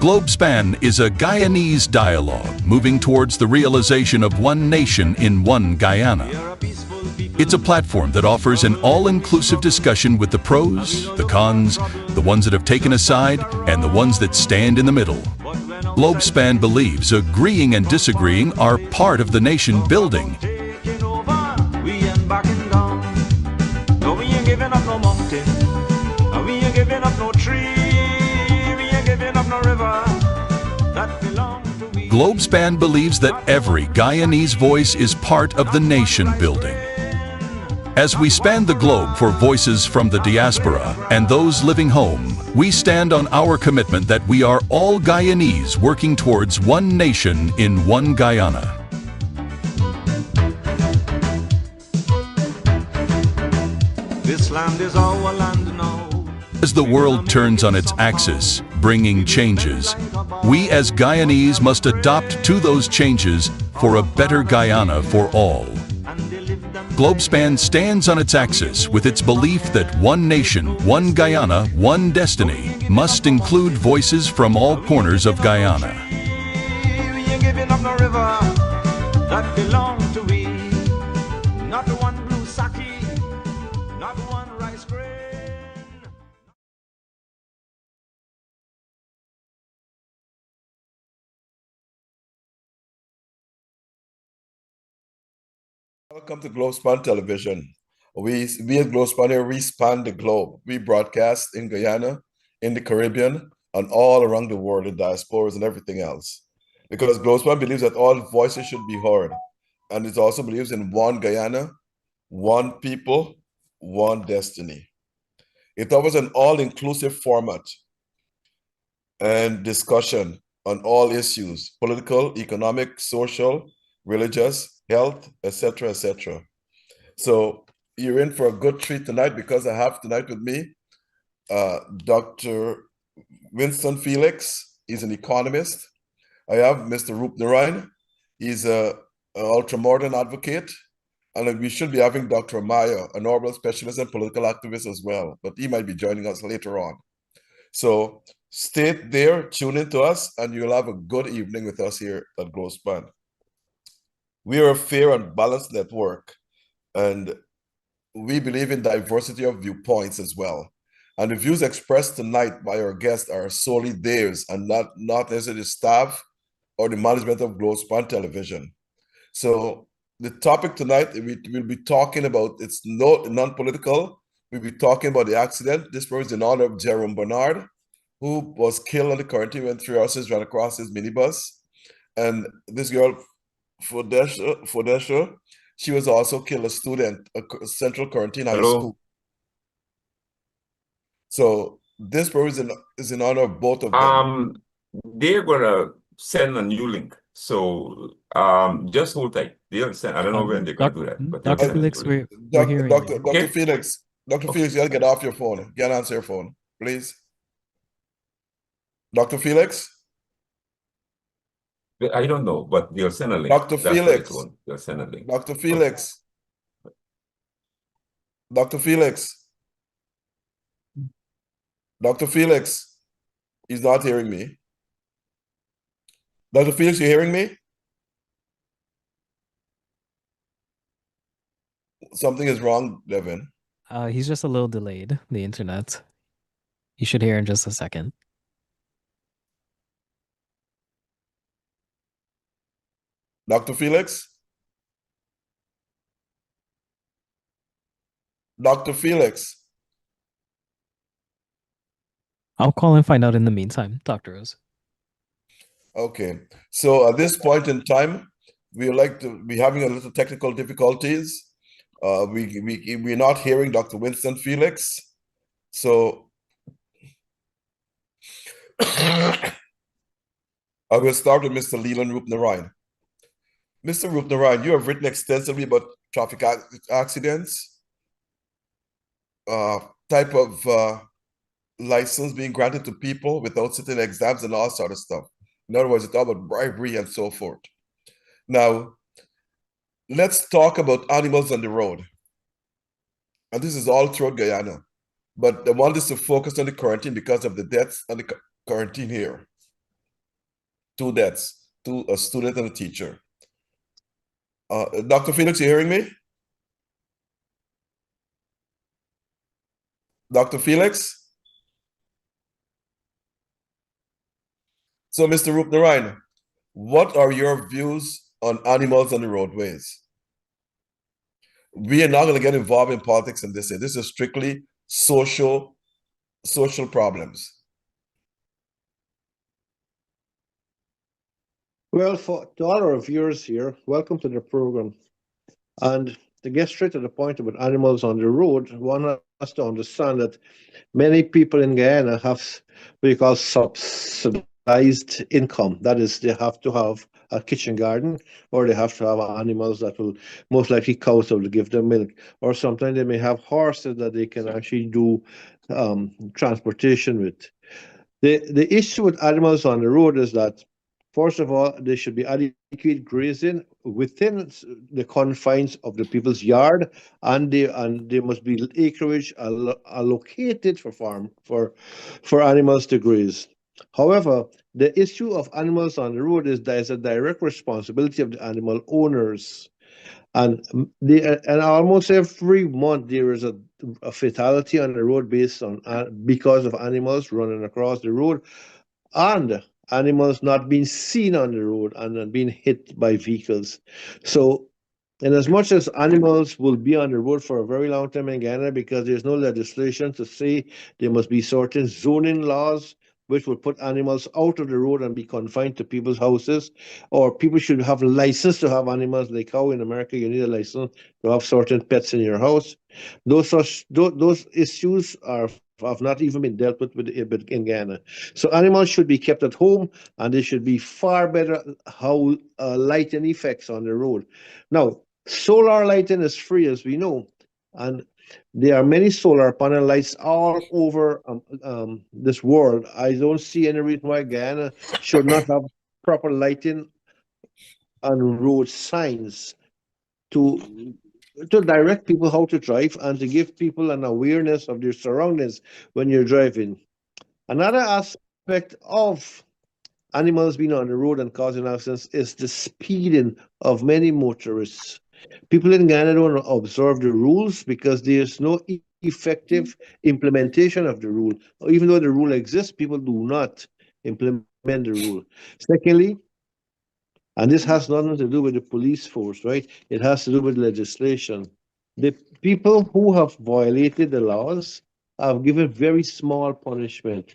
Globespan is a Guyanese dialogue moving towards the realization of one nation in one Guyana. It's a platform that offers an all-inclusive discussion with the pros, the cons, the ones that have taken a side, and the ones that stand in the middle. Globespan believes agreeing and disagreeing are part of the nation building. Globespan believes that every Guyanese voice is part of the nation building. As we span the globe for voices from the diaspora and those living home, we stand on our commitment that we are all Guyanese working towards one nation in one Guyana. This land is our land now. As the world turns on its axis, bringing changes, we as Guyanese must adapt to those changes for a better Guyana for all. Globespan stands on its axis with its belief that one nation, one Guyana, one destiny must include voices from all corners of Guyana. Welcome to Globespan Television. We at Globespan here, we span the globe. We broadcast in Guyana, in the Caribbean, and all around the world, in diasporas and everything else. Because Globespan believes that all voices should be heard. And it also believes in one Guyana, one people, one destiny. It offers an all-inclusive format and discussion on all issues: political, economic, social, religious, health, etc., etc. So you're in for a good treat tonight, because I have tonight with me Dr. Winston Felix. He's an economist. I have Mr. Roop Narayan. He's an ultramodern advocate. And we should be having Dr. Maya, a Nobel specialist and political activist as well, but he might be joining us later on. So stay there, tune in to us, and you'll have a good evening with us here at Globespan. We are a fair and balanced network, and we believe in diversity of viewpoints as well. And the views expressed tonight by our guests are solely theirs and not necessarily the staff or the management of Globespan Television. So the topic tonight, we'll be talking about, it's non-political. We'll be talking about the accident. This was in honor of Jerome Bernard, who was killed on the quarantine when 3 horses ran across his minibus. And this girl, Fodesha, she was also killed, a student, a Central Quarantine High School. So this program is in honor of both of them. They're gonna send a new link. So just hold tight. They'll send. I don't know when they're gonna do that. But Dr. Felix, we're hearing Dr. Okay. Felix, Dr. Felix, you gotta get off your phone. Get answer your phone, please. Dr. Felix? I don't know, but they'll send a link. Dr. Felix. They'll send a link. Dr. Felix. Dr. Felix. Dr. Felix. He's not hearing me. Dr. Felix, you hearing me? Something is wrong, Devin. He's just a little delayed, the internet. You should hear in just a second. Dr. Felix? Dr. Felix? I'll call and find out in the meantime, Dr. Rose. Okay, so at this point in time, we would like to be having a little technical difficulties. We're not hearing Dr. Winston Felix. So I will start with Mr. Leland Roop Narayan. Mr. Roop Narayan, you have written extensively about traffic accidents, type of license being granted to people without sitting exams and all sort of stuff. In other words, it's all about bribery and so forth. Now, let's talk about animals on the road. And this is all throughout Guyana. But I want us to focus on the quarantine because of the deaths and the quarantine here. 2 deaths, to a student and a teacher. Dr. Felix, you hearing me? Dr. Felix? So, Mr. Roopnarayan, what are your views on animals on the roadways? We are not going to get involved in politics in this. This is strictly social problems. Well, to all our viewers here, welcome to the program. And to get straight to the point about animals on the road, one has to understand that many people in Guyana have what you call subsidized income. That is, they have to have a kitchen garden, or they have to have animals that will, most likely cows that will give them milk, or sometimes they may have horses that they can actually do transportation with. The issue with animals on the road is that, first of all, there should be adequate grazing within the confines of the people's yard, and there must be acreage allocated for animals to graze. However, the issue of animals on the road is there's a direct responsibility of the animal owners. And almost every month there is a fatality on the road based on because of animals running across the road, and animals not being seen on the road and being hit by vehicles. So, and as much as animals will be on the road for a very long time in Ghana, because there's no legislation to say there must be certain zoning laws which would put animals out of the road and be confined to people's houses, or people should have a license to have animals. Like how in America you need a license to have certain pets in your house. Those issues have not even been dealt with in Ghana. So animals should be kept at home, and they should be far better how lighting effects on the road. Now, solar lighting is free, as we know, and there are many solar panel lights all over this world. I don't see any reason why Guyana should not have proper lighting on road signs to direct people how to drive and to give people an awareness of their surroundings when you're driving. Another aspect of animals being on the road and causing accidents is the speeding of many motorists. People in Ghana don't observe the rules because there's no effective implementation of the rule. Even though the rule exists, people do not implement the rule. Secondly, and this has nothing to do with the police force, right? It has to do with legislation. The people who have violated the laws have given very small punishment.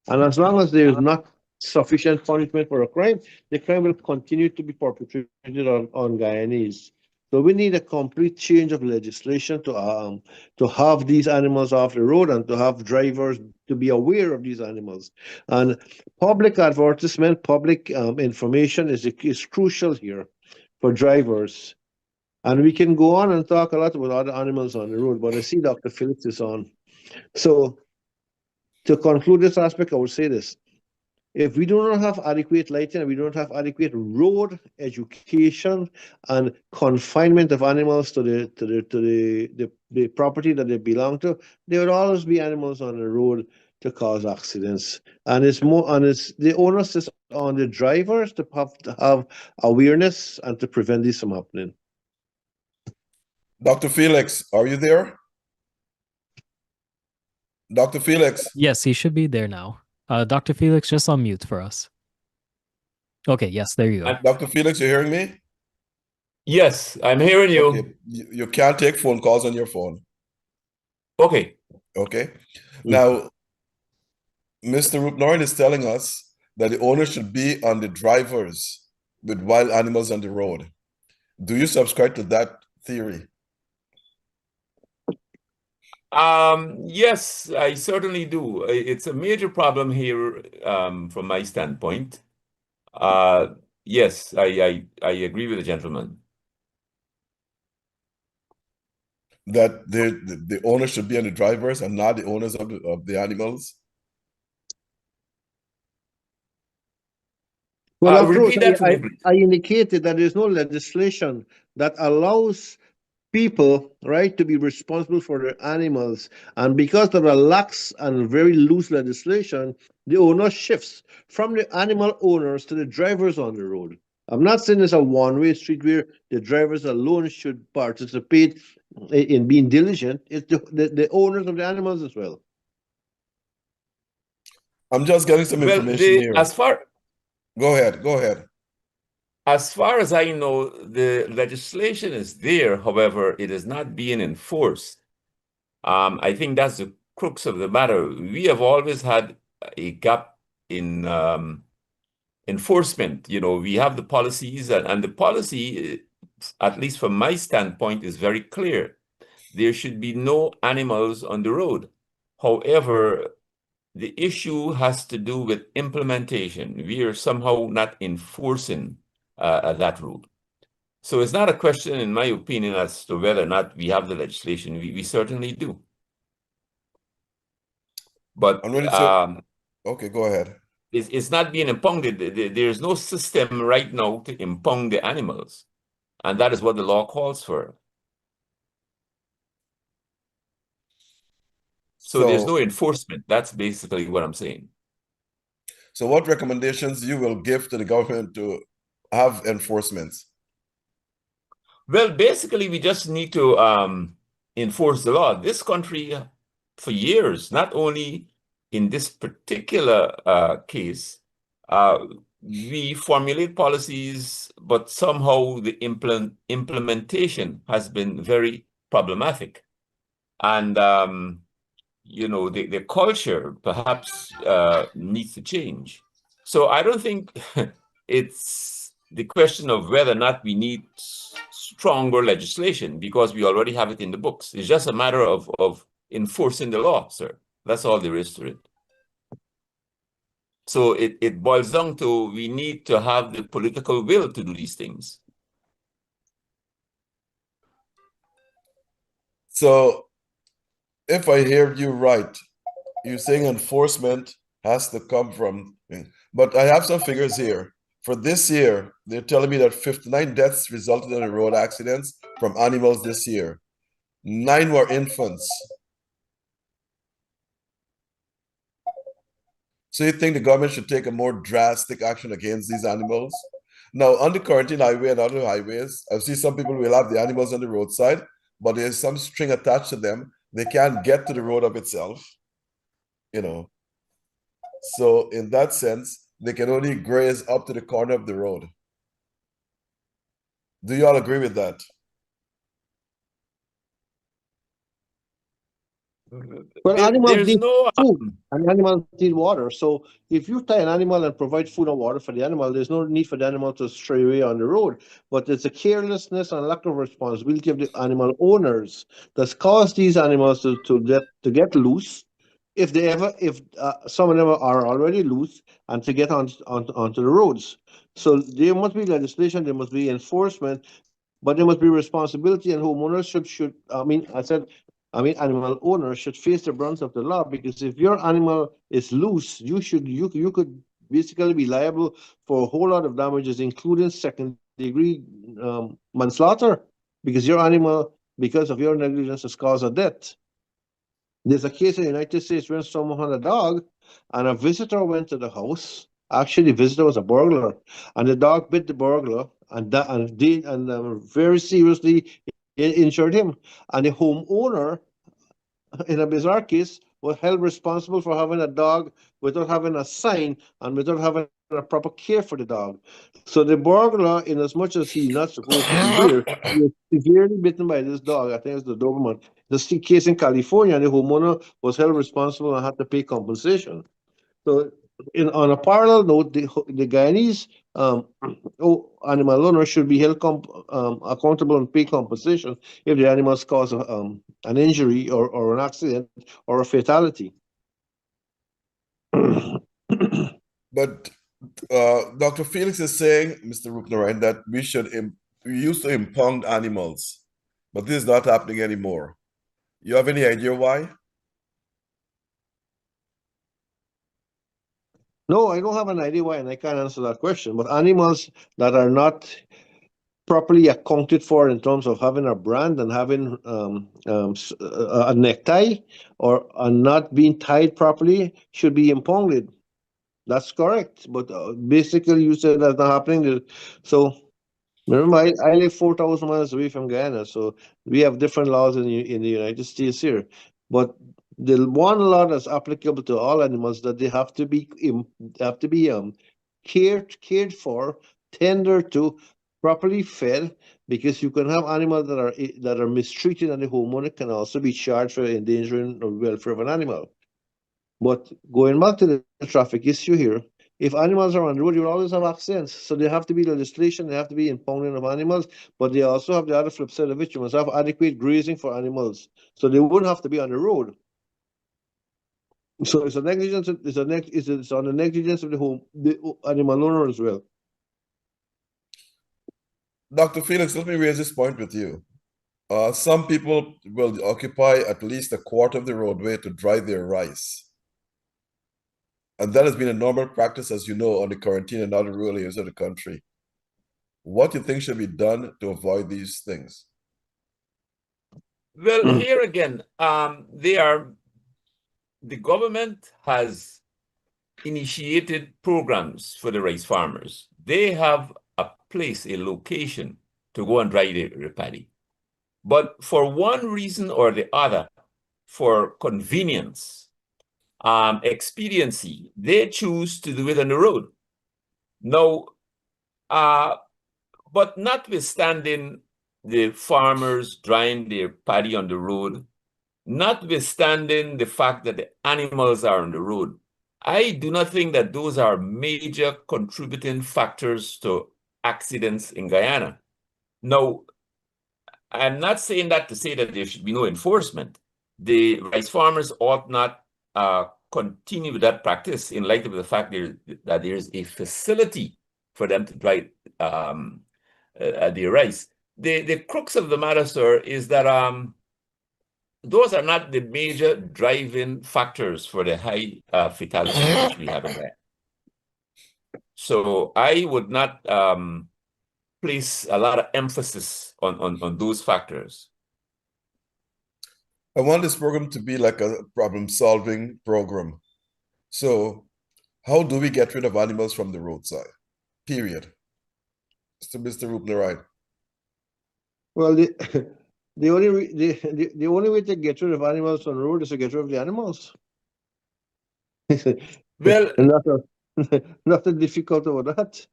And as long as there is not sufficient punishment for a crime, the crime will continue to be perpetrated on Guyanese. So we need a complete change of legislation to have these animals off the road and to have drivers to be aware of these animals. And public advertisement, public information is crucial here for drivers. And we can go on and talk a lot about other animals on the road, but I see Dr. Phillips is on. So to conclude this aspect, I would say this. If we do not have adequate lighting and we don't have adequate road education and confinement of animals to the property that they belong to, there would always be animals on the road to cause accidents. And it's the onus is on the drivers to have awareness and to prevent this from happening. Dr. Felix, are you there? Dr. Felix? Yes, he should be there now. Dr. Felix, just unmute for us. Okay, yes, there you go. Dr. Felix, you hearing me? Yes, I'm hearing you. Okay. You can't take phone calls on your phone. Okay. Okay. Now, Mr. Roopnarayan is telling us that the owner should be on the drivers with wild animals on the road. Do you subscribe to that theory? Yes, I certainly do. It's a major problem here from my standpoint. Yes, I agree with the gentleman. That the owner should be on the drivers and not the owners of the animals? Well, repeat that for me, please. I indicated that there's no legislation that allows people, right, to be responsible for their animals. And because of a lax and very loose legislation, the onus shifts from the animal owners to the drivers on the road. I'm not saying it's a one-way street where the drivers alone should participate in being diligent. It's the owners of the animals as well. I'm just getting some Well, information here. Go ahead. As far as I know, the legislation is there. However, it is not being enforced. I think that's the crux of the matter. We have always had a gap in enforcement. We have the policies, and the policy, at least from my standpoint, is very clear. There should be no animals on the road. However, the issue has to do with implementation. We are somehow not enforcing that rule. So it's not a question, in my opinion, as to whether or not we have the legislation. We certainly do. But okay, go ahead. It's not being impounded. There's no system right now to impound the animals. And that is what the law calls for. So there's no enforcement. That's basically what I'm saying. So what recommendations you will give to the government to have enforcements? Well, basically, we just need to enforce the law. This country, for years, not only in this particular case, we formulate policies, but somehow the implementation has been very problematic. And, the culture perhaps needs to change. So I don't think it's the question of whether or not we need stronger legislation, because we already have it in the books. It's just a matter of enforcing the law, sir. That's all there is to it. So it boils down to, we need to have the political will to do these things. So if I hear you right, you're saying enforcement has to come from, but I have some figures here. For this year, they're telling me that 59 deaths resulted in road accidents from animals this year. 9 were infants. So you think the government should take a more drastic action against these animals? Now, on the Quarantine Highway and other highways, I've seen some people will have the animals on the roadside, but there's some string attached to them. They can't get to the road of itself, So in that sense, they can only graze up to the corner of the road. Do you all agree with that? Well, animals need no food and animals need water. So if you tie an animal and provide food and water for the animal, there's no need for the animal to stray away on the road. But it's a carelessness and lack of responsibility of the animal owners that's caused these animals to get loose. If some of them are already loose, and to get onto the roads. So there must be legislation, there must be enforcement, but there must be responsibility, and homeowners should animal owners should face the brunt of the law, because if your animal is loose, you could basically be liable for a whole lot of damages, including second-degree manslaughter, because your animal, because of your negligence, has caused a death. There's a case in the United States where someone had a dog, and a visitor went to the house. Actually, the visitor was a burglar, and the dog bit the burglar and very seriously injured him. And the homeowner, in a bizarre case, was held responsible for having a dog without having a sign and without having a proper care for the dog. So the burglar, in as much as he's not supposed to be there, he was severely bitten by this dog. I think it's the Doberman. This case in California, the homeowner was held responsible and had to pay compensation. So, on a parallel note, the Guyanese animal owners should be held accountable and pay compensation if the animals cause an injury or an accident or a fatality. But Dr. Felix is saying, Mr. Rupnarayan, that we used to impound animals, but this is not happening anymore. You have any idea why? No, I don't have an idea why, and I can't answer that question. But animals that are not properly accounted for in terms of having a brand and having a necktie or not being tied properly should be impounded. That's correct. But basically, you said that's not happening. So remember, I live 4,000 miles away from Guyana, so we have different laws in the United States here. But the one law that's applicable to all animals that they have to be cared for, tended to, properly fed, because you can have animals that are mistreated, and the homeowner can also be charged for endangering the welfare of an animal. But going back to the traffic issue here, if animals are on the road, you will always have accidents. So there have to be legislation, there have to be impounding of animals, but they also have the other flip side of it. You must have adequate grazing for animals. So they wouldn't have to be on the road. So it's a negligence, it's on the negligence of the animal owner as well. Dr. Felix, let me raise this point with you. Some people will occupy at least a quarter of the roadway to dry their rice. And that has been a normal practice, as you know, on the quarantine and other rural areas of the country. What do you think should be done to avoid these things? Well, here again, the government has initiated programs for the rice farmers. They have a place, a location to go and dry their paddy. But for one reason or the other, for convenience, expediency, they choose to do it on the road. Now, but notwithstanding the farmers drying their paddy on the road, notwithstanding the fact that the animals are on the road, I do not think that those are major contributing factors to accidents in Guyana. Now, I'm not saying that to say that there should be no enforcement. The rice farmers ought not continue with that practice in light of the fact that there's a facility for them to dry their rice. The crux of the matter, sir, is that those are not the major driving factors for the high fatality rates we have in there. So I would not place a lot of emphasis on those factors. I want this program to be like a problem-solving program. So how do we get rid of animals from the roadside? Period. Mr. Rupnarai. Well, the only way to get rid of animals on the road is to get rid of the animals. Well, nothing difficult about that.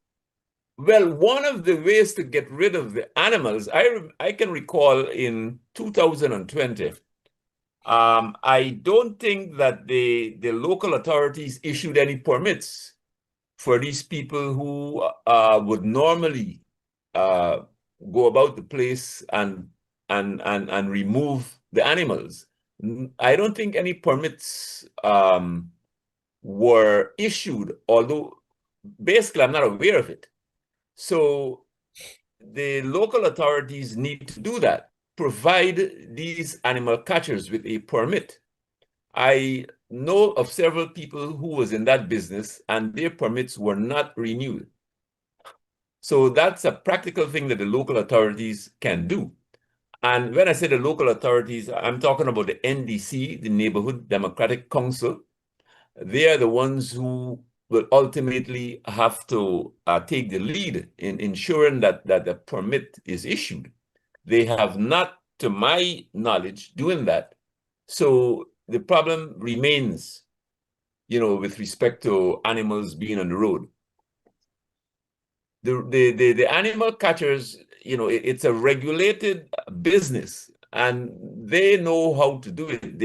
Well, one of the ways to get rid of the animals, I can recall in 2020, I don't think that the local authorities issued any permits for these people who would normally go about the place and remove the animals. I don't think any permits were issued, although basically I'm not aware of it. So the local authorities need to do that, provide these animal catchers with a permit. I know of several people who was in that business and their permits were not renewed. So that's a practical thing that the local authorities can do. And when I say the local authorities, I'm talking about the NDC, the Neighborhood Democratic Council. They are the ones who will ultimately have to take the lead in ensuring that the permit is issued. They have not, to my knowledge, doing that. So the problem remains, with respect to animals being on the road. The animal catchers, it's a regulated business, and they know how to do it.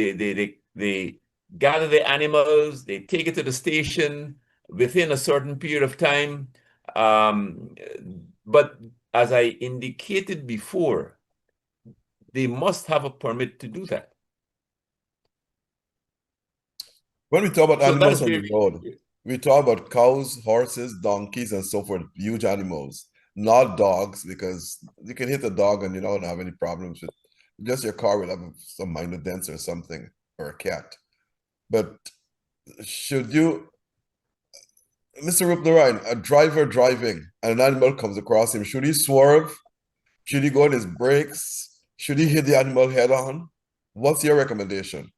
They gather the animals, they take it to the station within a certain period of time. But as I indicated before, they must have a permit to do that. When we talk about animals on the road, we talk about cows, horses, donkeys, and so forth, huge animals, not dogs, because you can hit a dog and you don't have any problems with just your car will have some minor dents or something, or a cat. But should you, Mr. Rupnarai, a driver driving and an animal comes across him, should he swerve Should he go on his brakes? Should he hit the animal head on? What's your recommendation?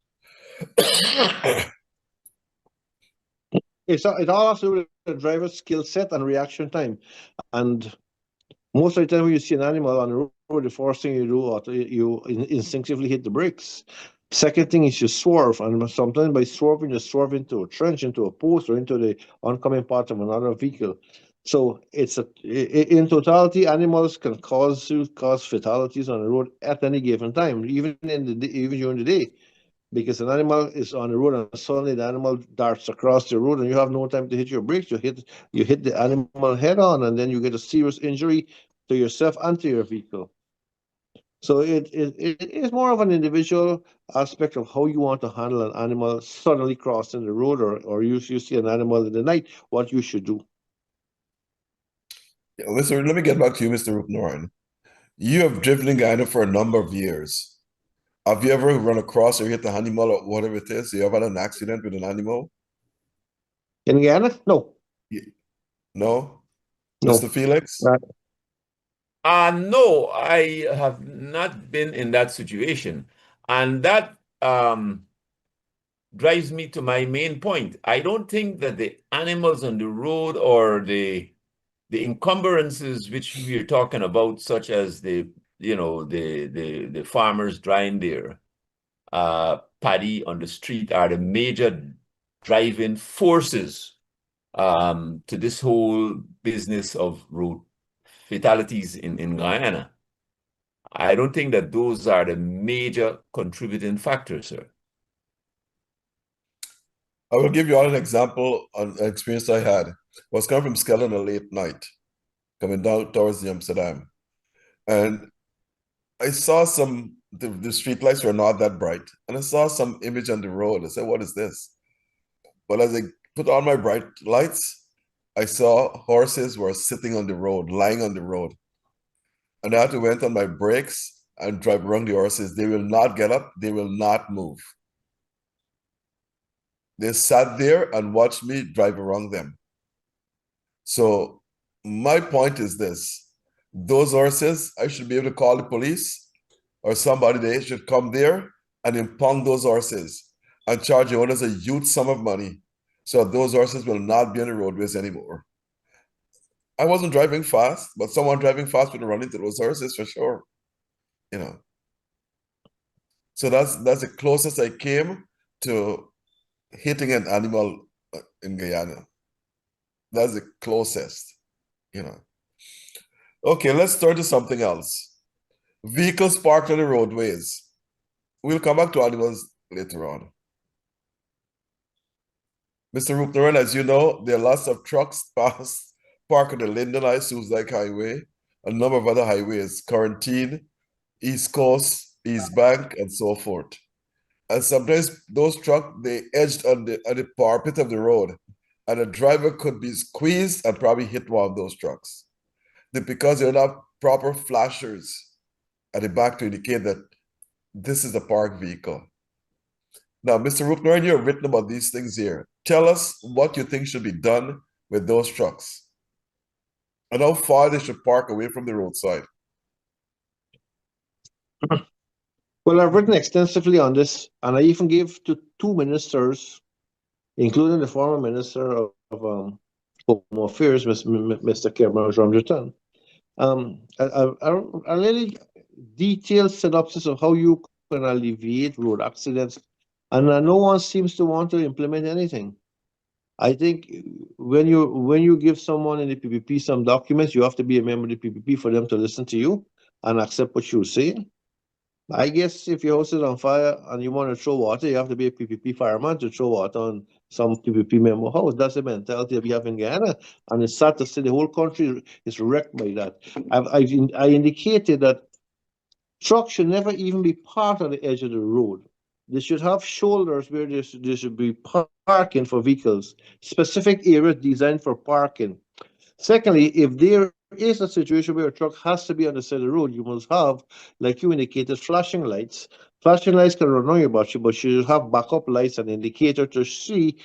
It all has to do with the driver's skill set and reaction time. And most of the time when you see an animal on the road, the first thing you do, you instinctively hit the brakes. Second thing is you swerve, and sometimes by swerving, you swerve into a trench, into a post, or into the oncoming part of another vehicle. So in totality, animals can cause fatalities on the road at any given time, even even during the day, because an animal is on the road and suddenly the animal darts across the road and you have no time to hit your brakes. You hit the animal head on, and then you get a serious injury to yourself and to your vehicle. So it is more of an individual aspect of how you want to handle an animal suddenly crossing the road, or you see an animal in the night, what you should do. Yeah, listen, let me get back to you, Mr. Rupnaran. You have driven in Guyana for a number of years. Have you ever run across or hit the animal or whatever it is? You ever had an accident with an animal? In Guyana? No. No? No. Mr. Felix? No, I have not been in that situation. And that drives me to my main point. I don't think that the animals on the road or the encumbrances which we are talking about, such as the farmers drying their paddy on the street, are the major driving forces to this whole business of road fatalities in Guyana. I don't think that those are the major contributing factors, sir. I will give you all an example on an experience I had. I was coming from Skellen a late night, coming down towards the Amsterdam. And I saw the street lights were not that bright. And I saw some image on the road. I said, what is this? But as I put on my bright lights, I saw horses were sitting on the road, lying on the road. And I had to went on my brakes and drive around the horses. They will not get up. They will not move. They sat there and watched me drive around them. So my point is this. Those horses, I should be able to call the police or somebody. They should come there and impound those horses and charge the owners a huge sum of money so those horses will not be on the roadways anymore. I wasn't driving fast, but someone driving fast would run into those horses for sure. So that's the closest I came to hitting an animal in Guyana. That's the closest. Okay, let's turn to something else. Vehicles parked on the roadways. We'll come back to animals later on. Mr. Rupnaran, as you know, there are lots of trucks parked on the Linden Eye, Suzdike Highway, a number of other highways, Quarantine, East Coast, East Bank, and so forth. And sometimes those trucks, they edged on the parapet of the road, and a driver could be squeezed and probably hit one of those trucks. Because they're not proper flashers at the back to indicate that this is a parked vehicle. Now, Mr. Rupnaran, you've written about these things here. Tell us what you think should be done with those trucks and how far they should park away from the roadside. Well, I've written extensively on this, and I even gave to two ministers, including the former Minister of Home Affairs, Mr. Cameron Ramjatan, a really detailed synopsis of how you can alleviate road accidents, and no one seems to want to implement anything. I think when you give someone in the PPP some documents, you have to be a member of the PPP for them to listen to you and accept what you say. I guess if your house is on fire and you want to throw water, you have to be a PPP fireman to throw water on some PPP member house. That's the mentality we have in Guyana, and it's sad to see the whole country is wrecked by that. I indicated that trucks should never even be parked on the edge of the road. They should have shoulders where there should be parking for vehicles, specific areas designed for parking. Secondly, if there is a situation where a truck has to be on the side of the road, you must have, like you indicated, flashing lights Flashing lights can run on you, but you have backup lights and indicator to see,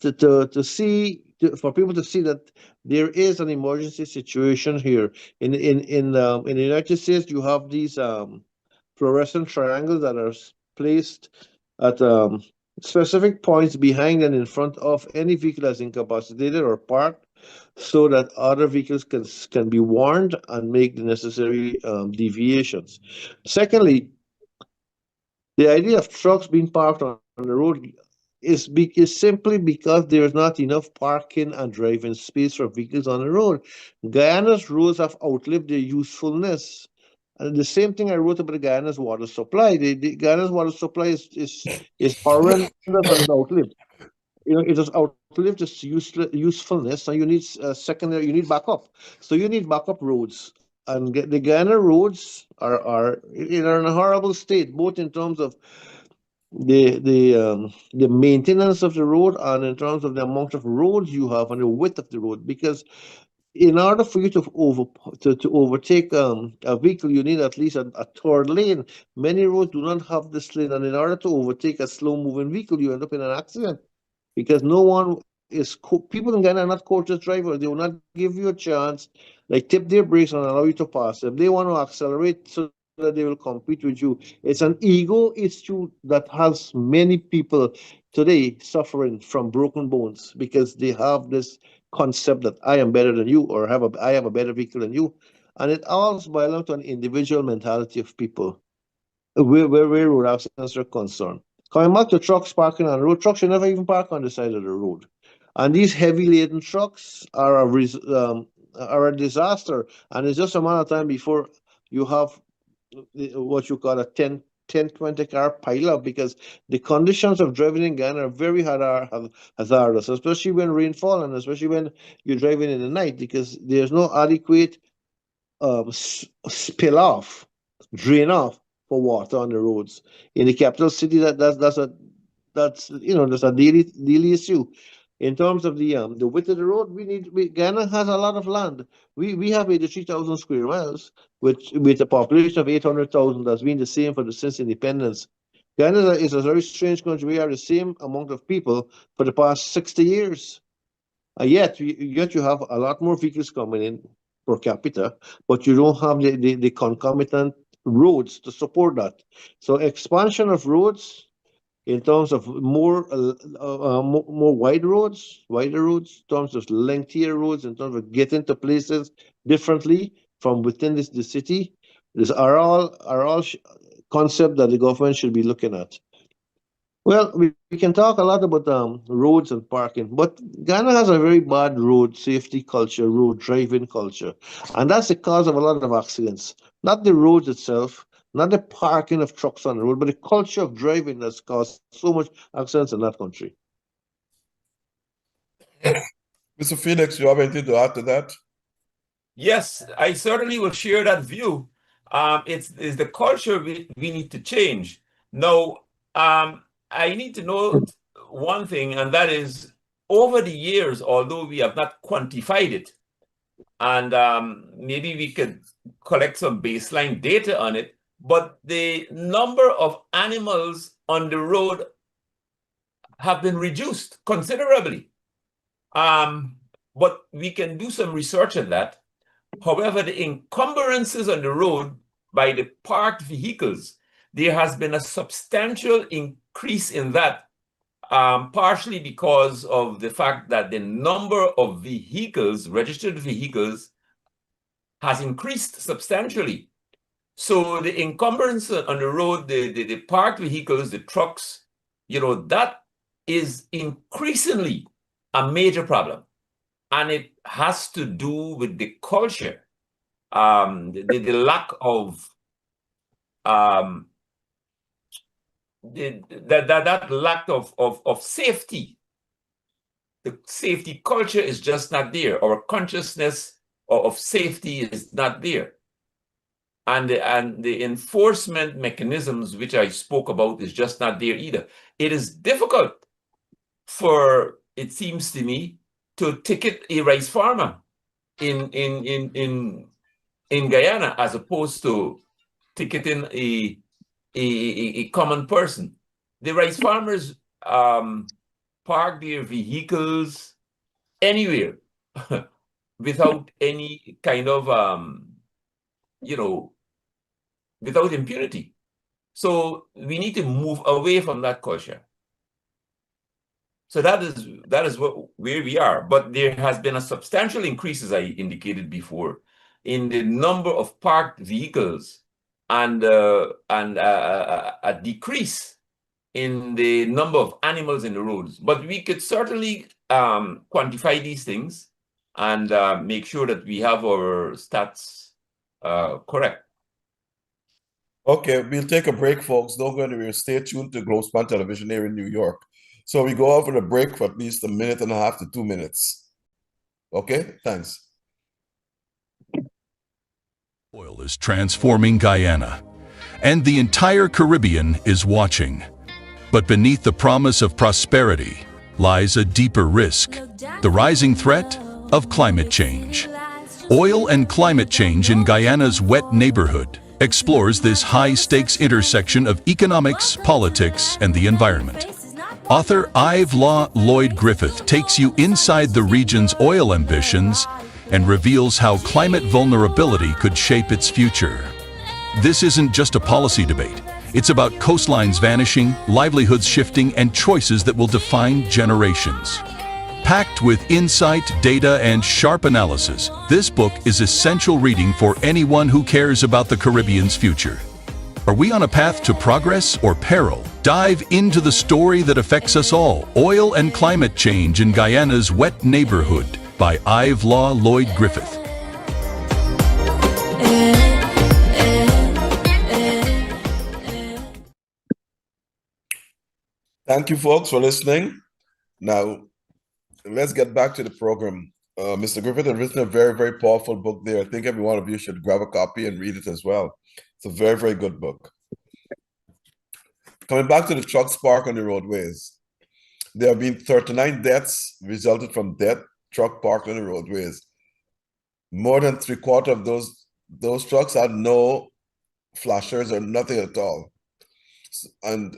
for people to see that there is an emergency situation here. In the United States, you have these fluorescent triangles that are placed at specific points behind and in front of any vehicle that's incapacitated or parked, so that other vehicles can be warned and make the necessary deviations. Secondly, the idea of trucks being parked on the road is simply because there is not enough parking and driving space for vehicles on the road. Guyana's roads have outlived their usefulness. And the same thing I wrote about Guyana's water supply. The Guyana's water supply is horrendous and is outlived. It has outlived its usefulness, and you need secondary, you need backup. So you need backup roads, and the Guyana roads are in a horrible state, both in terms of the maintenance of the road and in terms of the amount of roads you have and the width of the road. Because in order for you to overtake a vehicle, you need at least a third lane. Many roads do not have this lane, and in order to overtake a slow moving vehicle, you end up in an accident, because no one is people in Ghana are not courteous drivers. They will not give you a chance, like tip their brakes and allow you to pass them. They want to accelerate so that they will compete with you. It's an ego issue that has many people today suffering from broken bones, because they have this concept that I am better than you, or I have a better vehicle than you, and it all boils down to an individual mentality of people where road accidents are concerned. Coming back to trucks parking on the road, trucks should never even park on the side of the road. And these heavy laden trucks are a disaster. And it's just a matter of time before you have what you call a 20 car pileup, because the conditions of driving in Ghana are very hazardous, especially when rainfall and especially when you're driving in the night, because there's no adequate spill off, drain off for water on the roads. In the capital city, that's a daily issue. In terms of the width of the road, Ghana has a lot of land. We have 83,000 square miles, with a population of 800,000. That's been the same since independence. Ghana is a very strange country. We are the same amount of people for the past 60 years. Yet you have a lot more vehicles coming in per capita, but you don't have the concomitant roads to support that. So expansion of roads in terms of more wider roads, in terms of lengthier roads, in terms of getting to places differently from within the city, these are all concepts that the government should be looking at. Well, we can talk a lot about roads and parking, but Ghana has a very bad road safety culture, road driving culture, and that's the cause of a lot of accidents. Not the roads itself, not the parking of trucks on the road, but the culture of driving that's caused so much accidents in that country. Mr. Felix, you have anything to add to that? Yes, I certainly will share that view. It's the culture we need to change. Now, I need to note one thing, and that is, over the years, although we have not quantified it, and maybe we could collect some baseline data on it, but the number of animals on the road have been reduced considerably. But we can do some research on that. However, the encumbrances on the road by the parked vehicles, there has been a substantial increase in that, partially because of the fact that the number of vehicles, registered vehicles, has increased substantially. So the encumbrance on the road, the parked vehicles, the trucks, that is increasingly a major problem. And it has to do with the culture, the lack of that lack of safety. The safety culture is just not there. Our consciousness of safety is not there. And the enforcement mechanisms which I spoke about is just not there either. It is difficult for, it seems to me, to ticket a rice farmer in Guyana as opposed to ticketing a common person. The rice farmers park their vehicles anywhere without any kind of, without impunity. So we need to move away from that culture. So that is where we are. But there has been a substantial increase, as I indicated before, in the number of parked vehicles and a decrease in the number of animals in the roads. But we could certainly quantify these things and make sure that we have our stats correct. Okay, we'll take a break, folks. Don't go anywhere. Stay tuned to Globespan Television here in New York. So we go off on a break for at least 1.5 to 2 minutes. Okay, thanks. Oil is transforming Guyana, and the entire Caribbean is watching. But beneath the promise of prosperity lies a deeper risk, the rising threat of climate change. Oil and Climate Change in Guyana's Wet Neighborhood explores this high-stakes intersection of economics, politics, and the environment. Author Yves Lloyd Griffith takes you inside the region's oil ambitions and reveals how climate vulnerability could shape its future. This isn't just a policy debate. It's about coastlines vanishing, livelihoods shifting, and choices that will define generations. Packed with insight, data, and sharp analysis, this book is essential reading for anyone who cares about the Caribbean's future. Are we on a path to progress or peril? Dive into the story that affects us all. Oil and Climate Change in Guyana's Wet Neighborhood by Yves Lloyd Griffith. Thank you, folks, for listening. Now, let's get back to the program. Mr. Griffith has written a very, very powerful book there. I think every one of you should grab a copy and read it as well. It's a very, very good book. Coming back to the trucks parked on the roadways, there have been 39 deaths resulted from truck parked on the roadways. More than 3/4 of those trucks had no flashers or nothing at all. And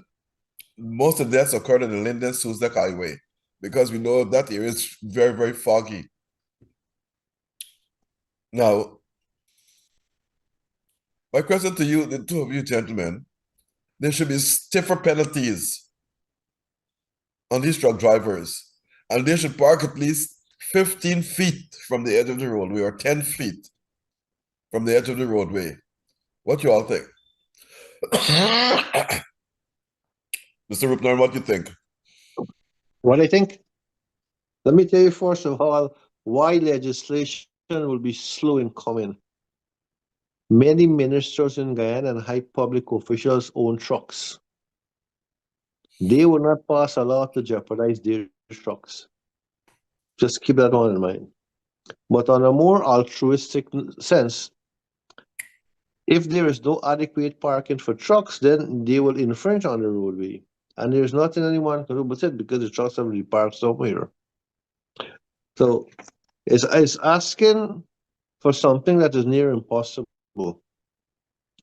most of the deaths occurred on the Linden-Suzdek Highway because we know that area is very, very foggy. Now, my question to you, the two of you gentlemen, there should be stiffer penalties on these truck drivers, and they should park at least 15 feet from the edge of the roadway or 10 feet from the edge of the roadway. What you all think? Mr. Rupner, what do you think? What I think? Let me tell you first of all why legislation will be slow in coming. Many ministers in Guyana and high public officials own trucks. They will not pass a law to jeopardize their trucks. Just keep that one in mind. But on a more altruistic sense, if there is no adequate parking for trucks, then they will infringe on the roadway. And there's nothing anyone can do but it because the trucks have to be parked somewhere. So it's asking for something that is near impossible.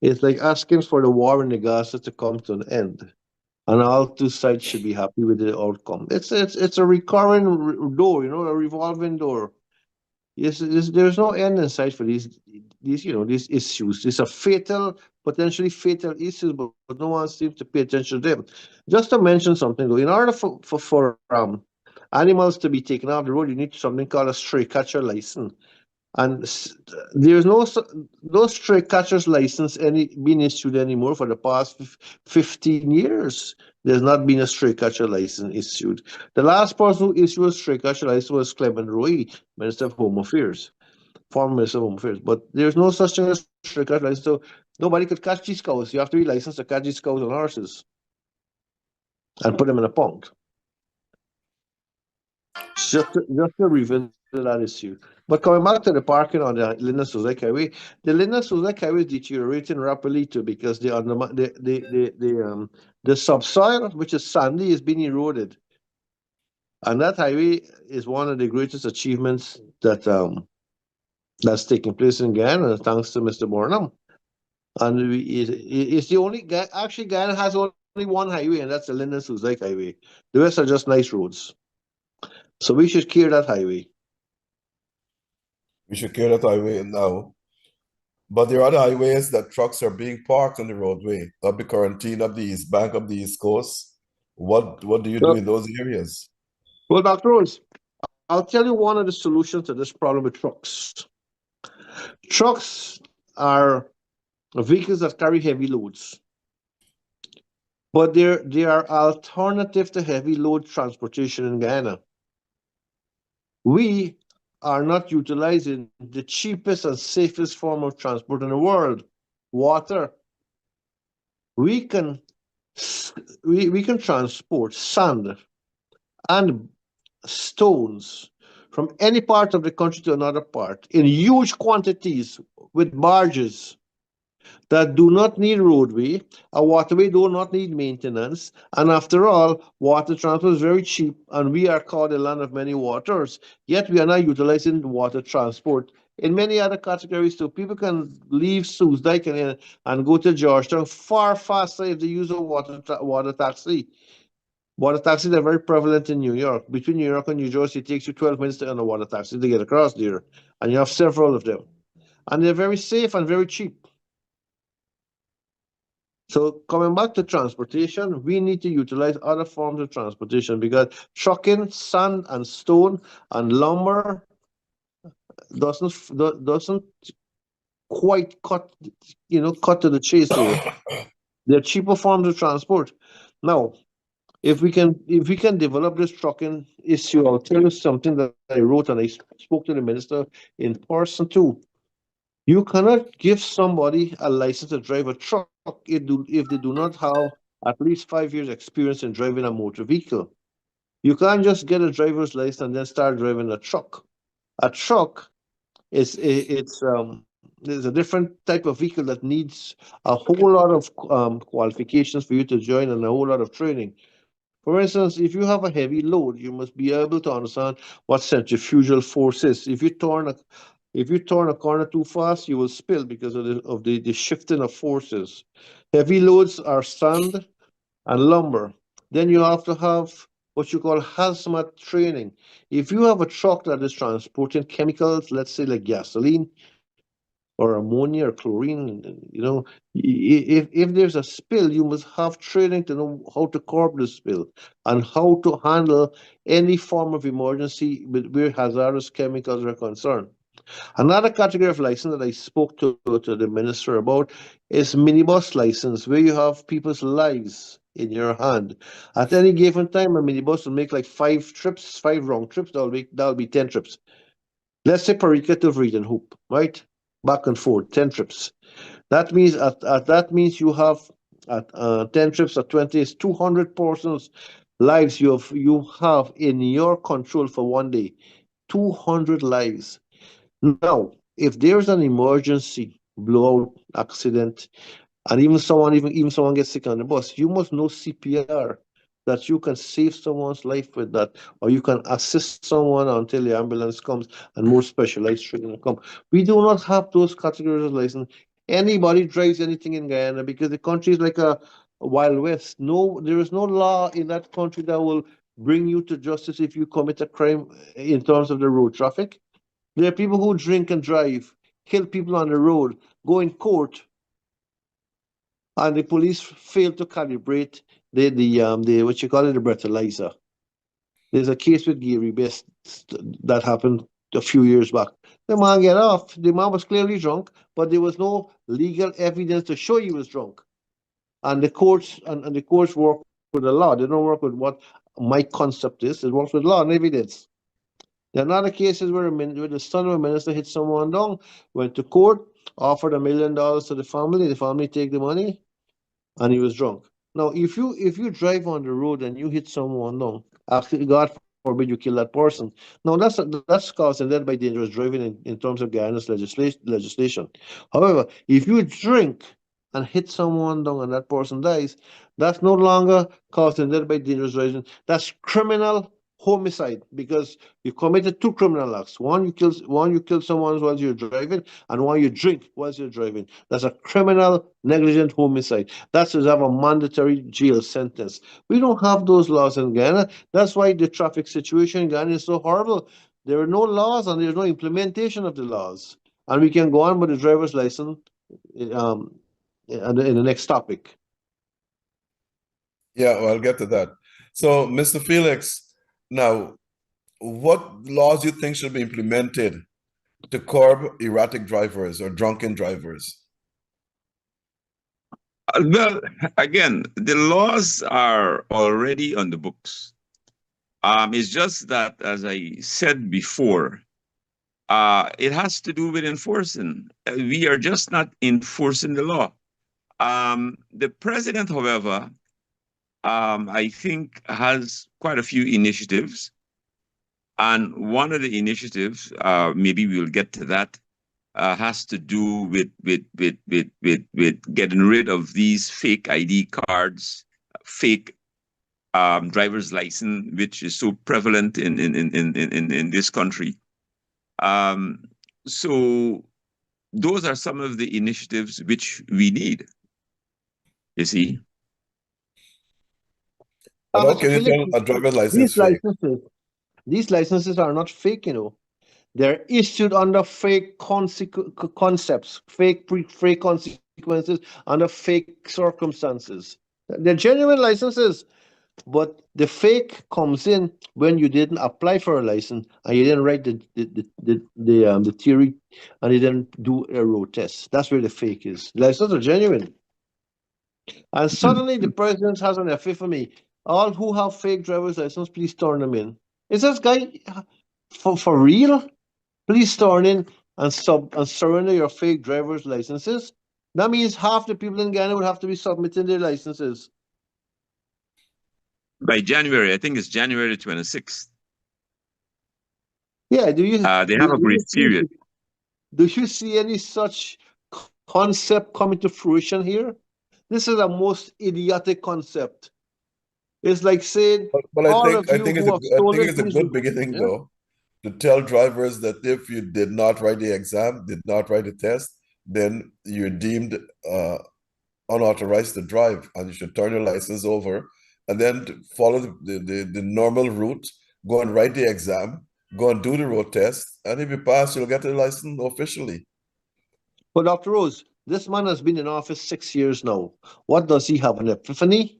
It's like asking for the war in the Gaza to come to an end. And all two sides should be happy with the outcome. It's a recurring door, a revolving door. Yes, there's no end in sight for these issues. These are potentially fatal issues, but no one seems to pay attention to them. Just to mention something though, in order for animals to be taken off the road, you need something called a stray catcher license. And there's no stray catcher's license being issued anymore for the past 15 years. There's not been a stray catcher license issued. The last person who issued a stray catcher license was Clement Roy, Minister of Home Affairs, former Minister of Home Affairs. But there's no such thing as stray catcher license, so nobody could catch these cows. You have to be licensed to catch these cows on horses and put them in a pond. Just to revisit that issue. But coming back to the parking on the Linden-Suzdek Highway, the Linden-Suzdek Highway is deteriorating rapidly too because the subsoil, which is sandy, is being eroded, and that highway is one of the greatest achievements that's taking place in Guyana, thanks to Mr. Burnham. And it's the only actually Guyana has only one highway, and that's the Linden Lake Highway. The rest are just nice roads. So we should clear that highway. We should clear that highway now. But there are other highways that trucks are being parked on the roadway. That'll be quarantine of the east bank of the East Coast. What do you do in those areas? Well, Dr. Rose, I'll tell you one of the solutions to this problem with trucks. Trucks are vehicles that carry heavy loads, but they are alternative to heavy load transportation in Guyana. We are not utilizing the cheapest and safest form of transport in the world, water. We can transport sand and stones from any part of the country to another part in huge quantities with barges that do not need roadway. A waterway do not need maintenance. And after all, water transport is very cheap, and we are called the land of many waters. Yet we are not utilizing water transport in many other categories too. People can leave Sioux Dike and go to Georgetown far faster if they use a water taxi. Water taxis are very prevalent in New York. Between New York and New Jersey, it takes you 12 minutes to earn a water taxi to get across there. And you have several of them. And they're very safe and very cheap. So coming back to transportation, we need to utilize other forms of transportation because trucking, sand and stone and lumber doesn't quite cut to the chase there. They're cheaper forms of transport. Now, if we can develop this trucking issue, I'll tell you something that I wrote and I spoke to the minister in person too. You cannot give somebody a license to drive a truck if they do not have at least 5 years experience in driving a motor vehicle. You can't just get a driver's license and then start driving a truck. A truck is there's a different type of vehicle that needs a whole lot of qualifications for you to join and a whole lot of training. For instance, if you have a heavy load, you must be able to understand what centrifugal force is. If you turn a corner too fast, you will spill because of the shifting of forces. Heavy loads are sand and lumber. Then you have to have what you call hazmat training. If you have a truck that is transporting chemicals, let's say like gasoline or ammonia or chlorine, if there's a spill, you must have training to know how to curb the spill and how to handle any form of emergency where hazardous chemicals are concerned. Another category of license that I spoke to the minister about is minibus license, where you have people's lives in your hand. At any given time, a minibus will make like 5 wrong trips. That'll be 10 trips. Let's say Parika to Vredenhoop, right? Back and forth, 10 trips. That means you have at 10 trips at 20 is 200 persons' lives you have in your control for one day. 200 lives. Now, if there's an emergency, blowout, accident, and even someone gets sick on the bus, you must know CPR that you can save someone's life with that, or you can assist someone until the ambulance comes and more specialized training come. We do not have those categories of license. Anybody drives anything in Guyana because the country is like a Wild West. No, there is no law in that country that will bring you to justice if you commit a crime in terms of the road traffic. There are people who drink and drive, kill people on the road, go in court, and the police fail to calibrate the what you call it, the breathalyzer. There's a case with Gary Best that happened a few years back. The man get off. The man was clearly drunk, but there was no legal evidence to show he was drunk. And the courts work with the law. They don't work with what my concept is. It works with law and evidence. There are other cases where the son of a minister hit someone down, went to court, offered $1 million to the family take the money, and he was drunk. Now, if you drive on the road and you hit someone down, actually, God forbid you kill that person. Now, that's caused death by dangerous driving in terms of Guyana's legislation. However, if you drink and hit someone down and that person dies, that's no longer causing death by dangerous driving. That's criminal homicide, because you committed two criminal acts. One, you kill someone while you're driving, and one, you drink while you're driving. That's a criminal negligent homicide. That should have a mandatory jail sentence. We don't have those laws in Ghana. That's why the traffic situation in Ghana is so horrible. There are no laws and there's no implementation of the laws. And we can go on with the driver's license um, in the next topic. Yeah, well, I'll get to that. So, Mr. Felix, now, what laws do you think should be implemented to curb erratic drivers or drunken drivers? Well, again, the laws are already on the books. It's just that, as I said before, it has to do with enforcing. We are just not enforcing the law. The president, however, I think has quite a few initiatives. And one of the initiatives, maybe we'll get to that, has to do with getting rid of these fake ID cards, fake driver's license, which is so prevalent in this country. So those are some of the initiatives which we need. You see. But how can you tell a driver's license fake? These licenses are not fake, you know. They're issued under fake concepts, fake consequences, under fake circumstances. They're genuine licenses, but the fake comes in when you didn't apply for a license and you didn't write the theory and you didn't do a road test. That's where the fake is. Licenses are genuine. And suddenly the president has an epiphany. All who have fake driver's license, please turn them in. Is this guy for real? Please turn in and surrender your fake driver's licenses. That means half the people in Ghana would have to be submitting their licenses. By January, I think it's January 26th. Yeah, they have a grace period. Do you see any such concept coming to fruition here? This is a most idiotic concept. It's like saying, but I think it's a good beginning, though, to tell drivers that if you did not write the exam, did not write the test, then you're deemed unauthorized to drive, and you should turn your license over and then follow the normal route, go and write the exam, go and do the road test, and if you pass, you'll get the license officially. But Dr. Rose, this man has been in office 6 years now. What does he have, an epiphany?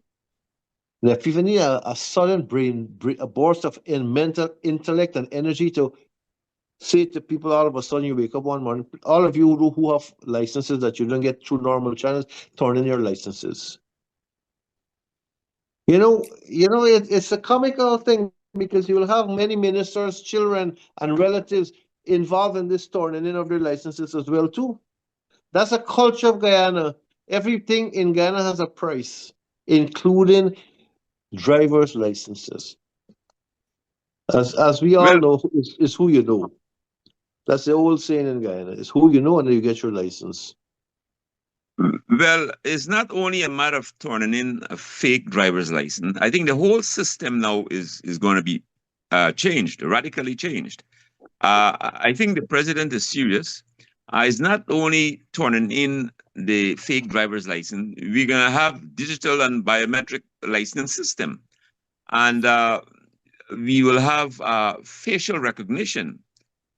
An epiphany, a sudden a burst of mental intellect and energy to say to people all of a sudden you wake up one morning, all of you who have licenses that you don't get through normal channels, turn in your licenses. You know, it's a comical thing because you will have many ministers, children, and relatives involved in this turning in of their licenses as well too. That's a culture of Guyana. Everything in Guyana has a price, including driver's licenses. As we all know, is who you know. That's the old saying in Guyana, is who you know and then you get your license. Well, it's not only a matter of turning in a fake driver's license. I think the whole system now is going to be changed, radically changed. I think the president is serious. It's not only turning in the fake driver's license. We're going to have digital and biometric license system. And we will have facial recognition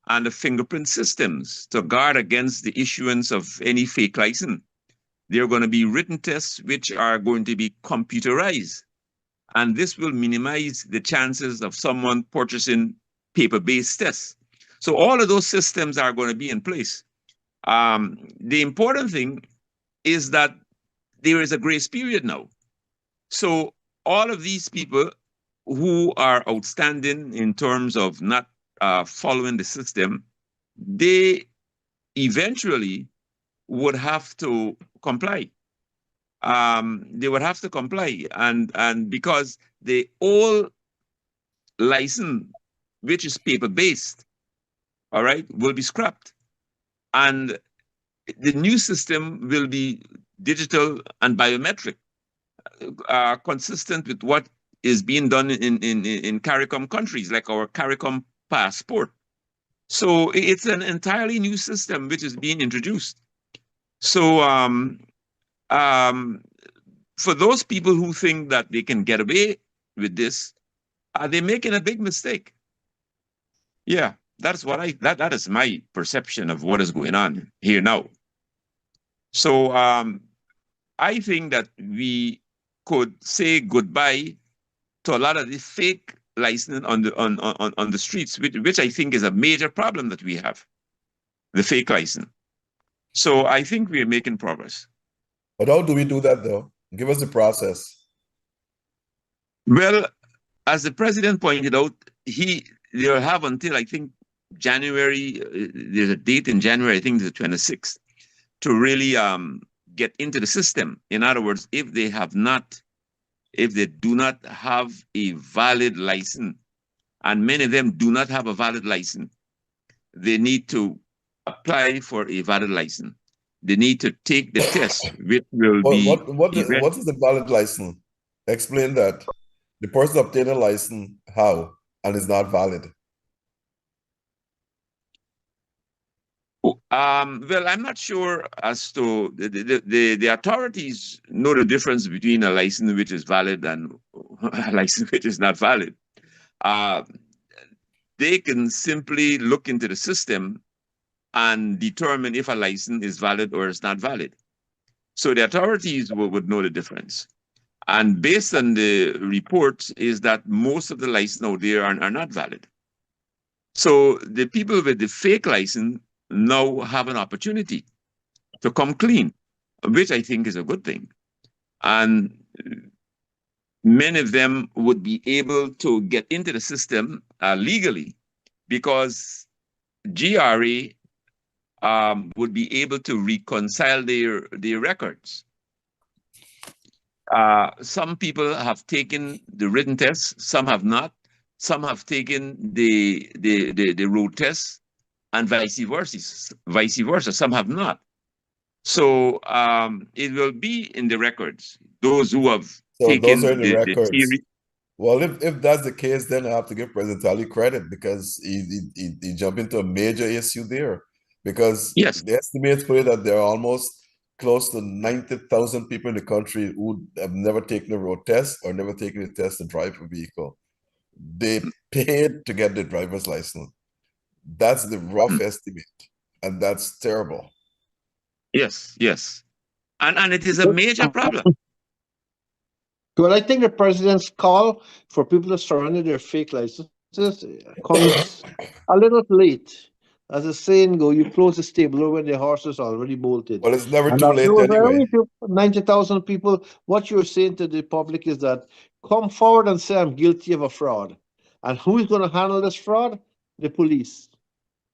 and the fingerprint systems to guard against the issuance of any fake license. There are going to be written tests which are going to be computerized. And this will minimize the chances of someone purchasing paper-based tests. So all of those systems are going to be in place. The important thing is that there is a grace period now. So all of these people who are outstanding in terms of not following the system, they eventually would have to comply. They would have to comply, and because the old license, which is paper-based, all right, will be scrapped, and the new system will be digital and biometric, consistent with what is being done in CARICOM countries, like our CARICOM passport. So it's an entirely new system which is being introduced. So for those people who think that they can get away with this, they're making a big mistake. Yeah, that's what that is my perception of what is going on here now. So I think that we could say goodbye to a lot of the fake licensing on the streets, which I think is a major problem that we have, the fake license. So I think we are making progress. But how do we do that, though? Give us the process. Well, as the president pointed out, they'll have until, I think, January, there's a date in January, I think the 26th, to really get into the system. In other words, if they do not have a valid license, and many of them do not have a valid license, they need to apply for a valid license. They need to take the test, which will be... What is the valid license? Explain that. The person obtained a license, how? And is not valid. Well, I'm not sure as to the authorities know the difference between a license which is valid and a license which is not valid. They can simply look into the system and determine if a license is valid or is not valid. So the authorities would know the difference. And based on the reports is that most of the licenses out there are not valid. So the people with the fake license now have an opportunity to come clean, which I think is a good thing. And many of them would be able to get into the system legally because GRA would be able to reconcile their records. Some people have taken the written test, some have not. Some have taken the road test, and vice versa. Some have not. So it will be in the records. Those who have taken those are in the records. Theory. Well, if that's the case, then I have to give President Ali credit because he jumped into a major issue there. Because yes, the estimates put it that there are almost close to 90,000 people in the country who have never taken a road test or never taken a test to drive a vehicle. They paid to get the driver's license. That's the rough estimate, and that's terrible. Yes, yes. And it is a major problem. Well, I think the president's call for people to surrender their fake licenses comes a little late. As the saying goes, you close the stable when the horse is already bolted. Well, it's never too late anyway. 90,000 people, what you're saying to the public is that come forward and say I'm guilty of a fraud. And who's going to handle this fraud? The police.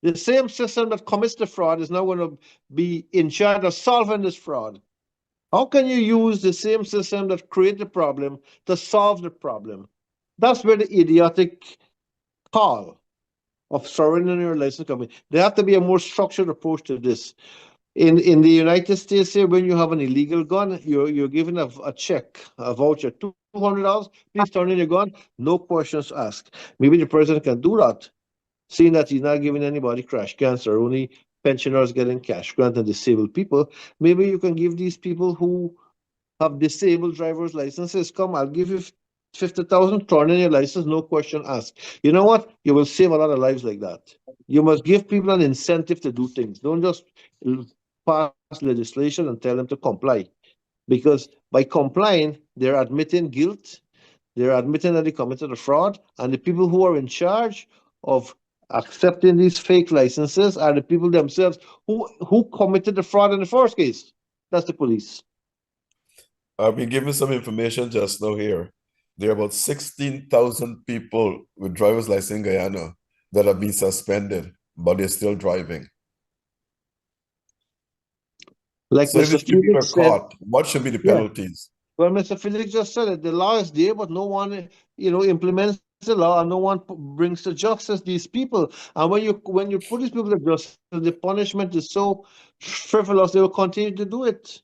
The same system that commits the fraud is now going to be in charge of solving this fraud. How can you use the same system that created the problem to solve the problem? That's where the idiotic call of surrendering your license comes in. There has to be a more structured approach to this. In the United States here, when you have an illegal gun, you're given a check, a voucher, $200. Please turn in your gun, no questions asked. Maybe the president can do that, seeing that he's not giving anybody crash cancer, only pensioners getting cash grant and disabled people. Maybe you can give these people who have disabled driver's licenses, come, I'll give you 50,000, turn in your license, no question asked. You know what? You will save a lot of lives like that. You must give people an incentive to do things. Don't just pass legislation and tell them to comply. Because by complying, they're admitting guilt, they're admitting that they committed a fraud, and the people who are in charge of accepting these fake licenses are the people themselves who committed the fraud in the first case. That's the police. I've been given some information just now here. There are about 16,000 people with driver's license in Guyana that have been suspended, but they're still driving. Like so Mr. if these people are said, caught, what should be the penalties? Well, Mr. Felix just said it. The law is there, but no one, implements the law, and no one brings to justice these people. And when you put these people to justice, the punishment is so frivolous, they will continue to do it.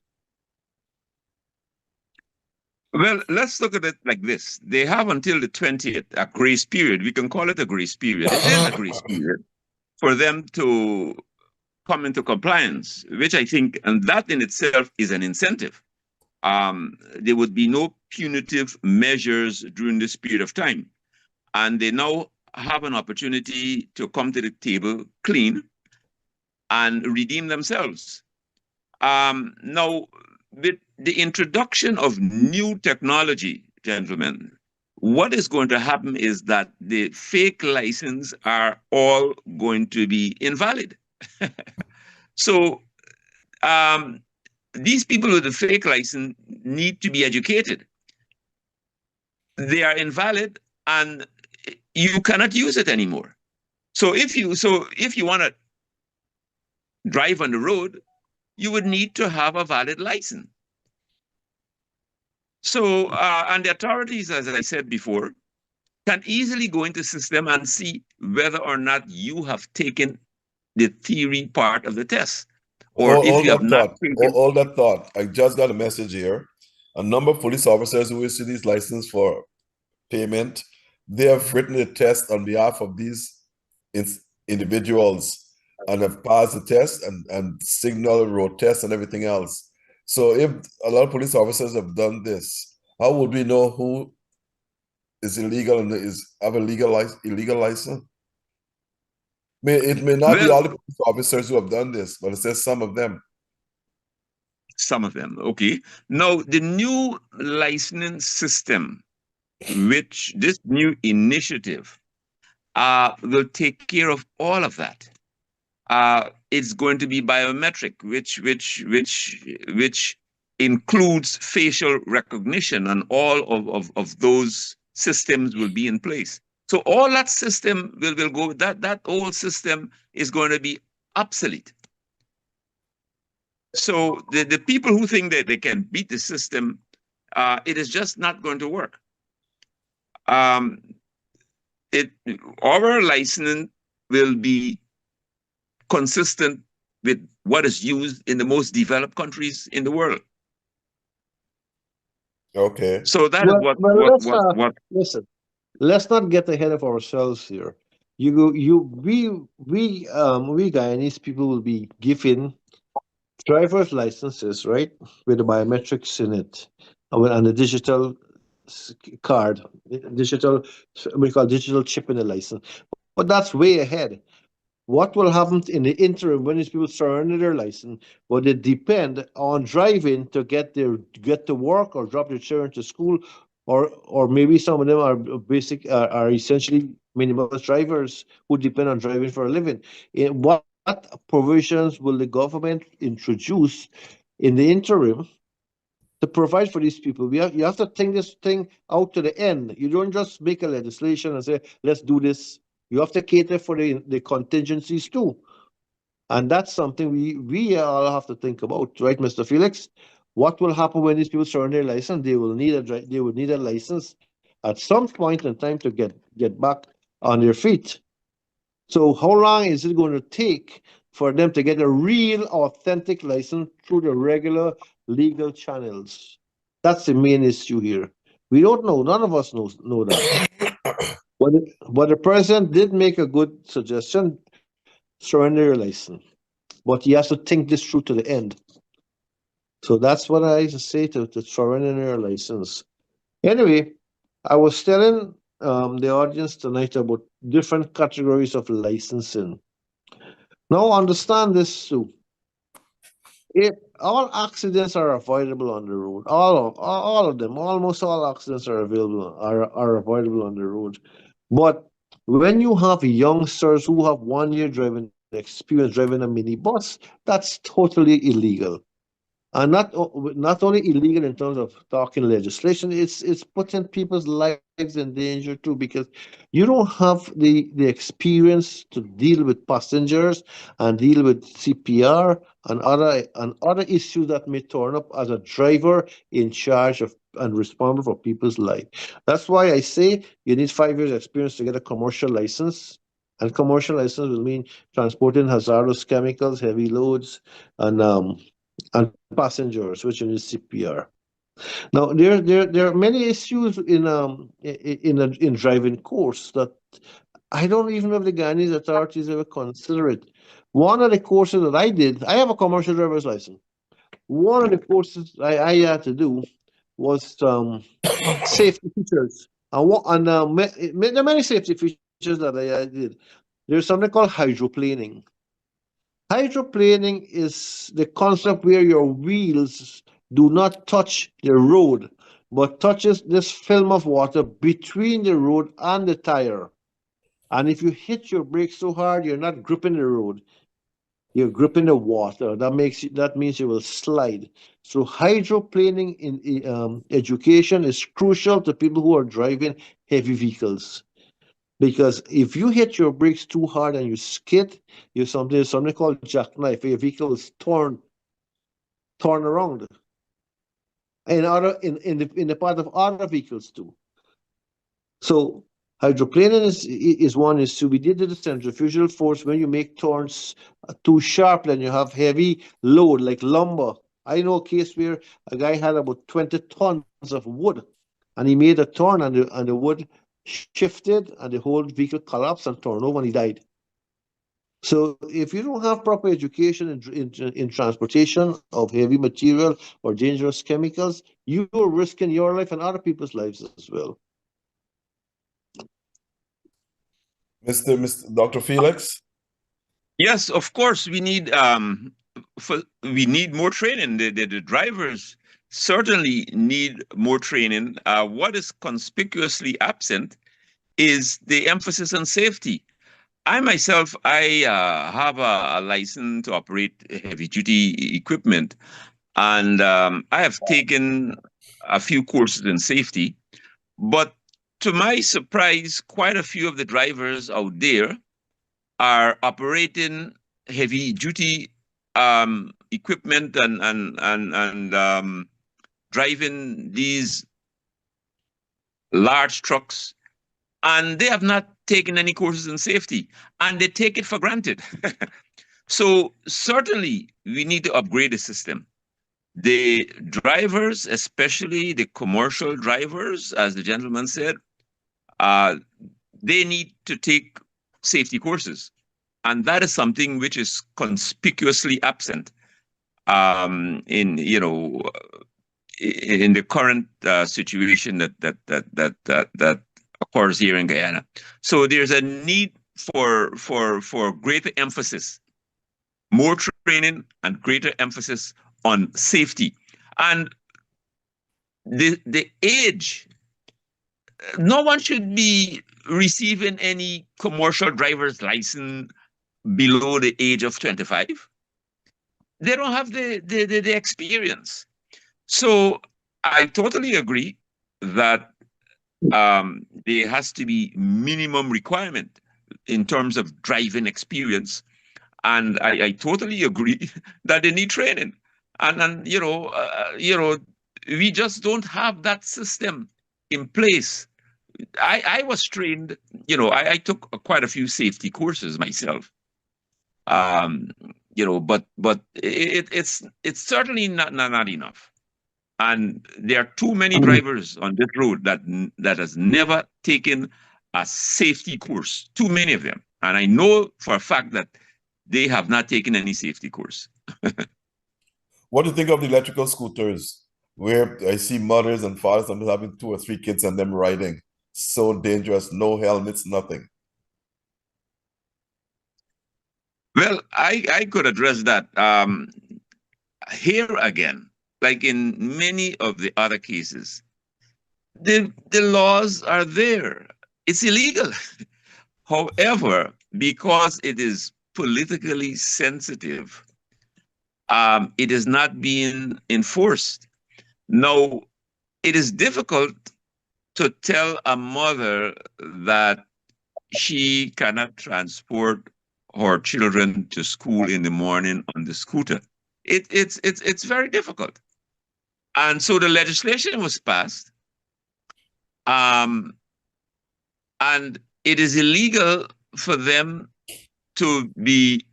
Well, let's look at it like this. They have until the 20th, a grace period. We can call it a grace period. It is a grace period for them to come into compliance, which I think, and that in itself is an incentive. There would be no punitive measures during this period of time. And they now have an opportunity to come to the table clean and redeem themselves. Now, with the introduction of new technology, gentlemen, what is going to happen is that the fake license are all going to be invalid. So these people with the fake license need to be educated. They are invalid and you cannot use it anymore. So if you want to drive on the road, you would need to have a valid license. So, and the authorities, as I said before, can easily go into the system and see whether or not you have taken the theory part of the test. Or if you have not taken... All that thought. I just got a message here. A number of police officers who issue these licenses for payment, they have written a test on behalf of these individuals and have passed the test and signal road tests and everything else. So if a lot of police officers have done this, how would we know who is illegal and have a illegal license? It may not be all the police officers who have done this, but it says some of them. Some of them, okay. Now, the new licensing system, which this new initiative will take care of all of that. It's going to be biometric, which includes facial recognition, and all of those systems will be in place. So all that system will go, that old system is going to be obsolete. So the people who think that they can beat the system, it is just not going to work. Our licensing will be consistent with what is used in the most developed countries in the world. Okay. So that is listen. Let's not get ahead of ourselves here. We Guyanese people will be given driver's licenses, right, with the biometrics in it, and the digital card, we call digital chip in the license. But that's way ahead. What will happen in the interim when these people surrender their license? Well, they depend on driving to get to work or drop their children to school, or maybe some of them are essentially minimalist drivers who depend on driving for a living. What provisions will the government introduce in the interim to provide for these people? You have to think this thing out to the end. You don't just make a legislation and say, let's do this. You have to cater for the contingencies too. And that's something we all have to think about, right, Mr. Felix? What will happen when these people surrender their license? They will need a license at some point in time to get back on their feet. So how long is it going to take for them to get a real authentic license through the regular legal channels? That's the main issue here. We don't know. None of us know that. But the president did make a good suggestion: surrender your license. But he has to think this through to the end. So that's what I say to surrender your license. Anyway, I was telling the audience tonight about different categories of licensing. Now understand this too. If all accidents are avoidable on the road, all of them, almost all accidents are avoidable on the road. But when you have youngsters who have 1 year driving experience driving a minibus, that's totally illegal. And not only illegal in terms of talking legislation, it's putting people's lives in danger too, because you don't have the experience to deal with passengers and deal with CPR and other issues that may turn up as a driver in charge of and responsible for people's life. That's why I say you need 5 years experience to get a commercial license. And commercial license will mean transporting hazardous chemicals, heavy loads, and passengers, which is CPR. Now, there are many issues in driving course that I don't even know if the Guyanese authorities ever consider it. One of the courses that I did, I have a commercial driver's license. One of the courses I had to do was safety features. There are many safety features that I did. There's something called hydroplaning. Hydroplaning is the concept where your wheels do not touch the road, but touches this film of water between the road and the tire. And if you hit your brakes so hard, you're not gripping the road, you're gripping the water. That means you will slide. So hydroplaning in education is crucial to people who are driving heavy vehicles. Because if you hit your brakes too hard and you skid, there's something called jackknife. Your vehicle is torn around. In the part of other vehicles too. So hydroplaning is one issue. We did the centrifugal force when you make turns too sharp and you have heavy load like lumber. I know a case where a guy had about 20 tons of wood and he made a turn and the wood shifted and the whole vehicle collapsed and turned over and he died. So if you don't have proper education in transportation of heavy material or dangerous chemicals, you're risking your life and other people's lives as well. Mr. Dr. Felix? Yes, of course, we need more training. The drivers certainly need more training. What is conspicuously absent is the emphasis on safety. I myself, I have a license to operate heavy-duty equipment, and I have taken a few courses in safety. But to my surprise, quite a few of the drivers out there are operating heavy-duty equipment and driving these large trucks, and they have not taken any courses in safety, and they take it for granted. So certainly we need to upgrade the system. The drivers, especially the commercial drivers, as the gentleman said, they need to take safety courses. And that is something which is conspicuously absent in the current situation that occurs here in Guyana. So there's a need for greater emphasis, more training, and greater emphasis on safety. And the age, no one should be receiving any commercial driver's license below the age of 25. They don't have the experience. So I totally agree that there has to be minimum requirement in terms of driving experience. And I totally agree that they need training. And we just don't have that system in place. I was trained, I took quite a few safety courses myself. But it's certainly not enough. And there are too many drivers on this road that has never taken a safety course. Too many of them. And I know for a fact that they have not taken any safety course. What do you think of the electrical scooters, where I see mothers and fathers sometimes having 2 or 3 kids and them riding? So dangerous, no helmets, nothing. Well, I could address that. Here again, like in many of the other cases, the laws are there. It's illegal. However, because it is politically sensitive, it is not being enforced. Now, it is difficult to tell a mother that she cannot transport her children to school in the morning on the scooter. It's very difficult. And so the legislation was passed, and it is illegal for them to be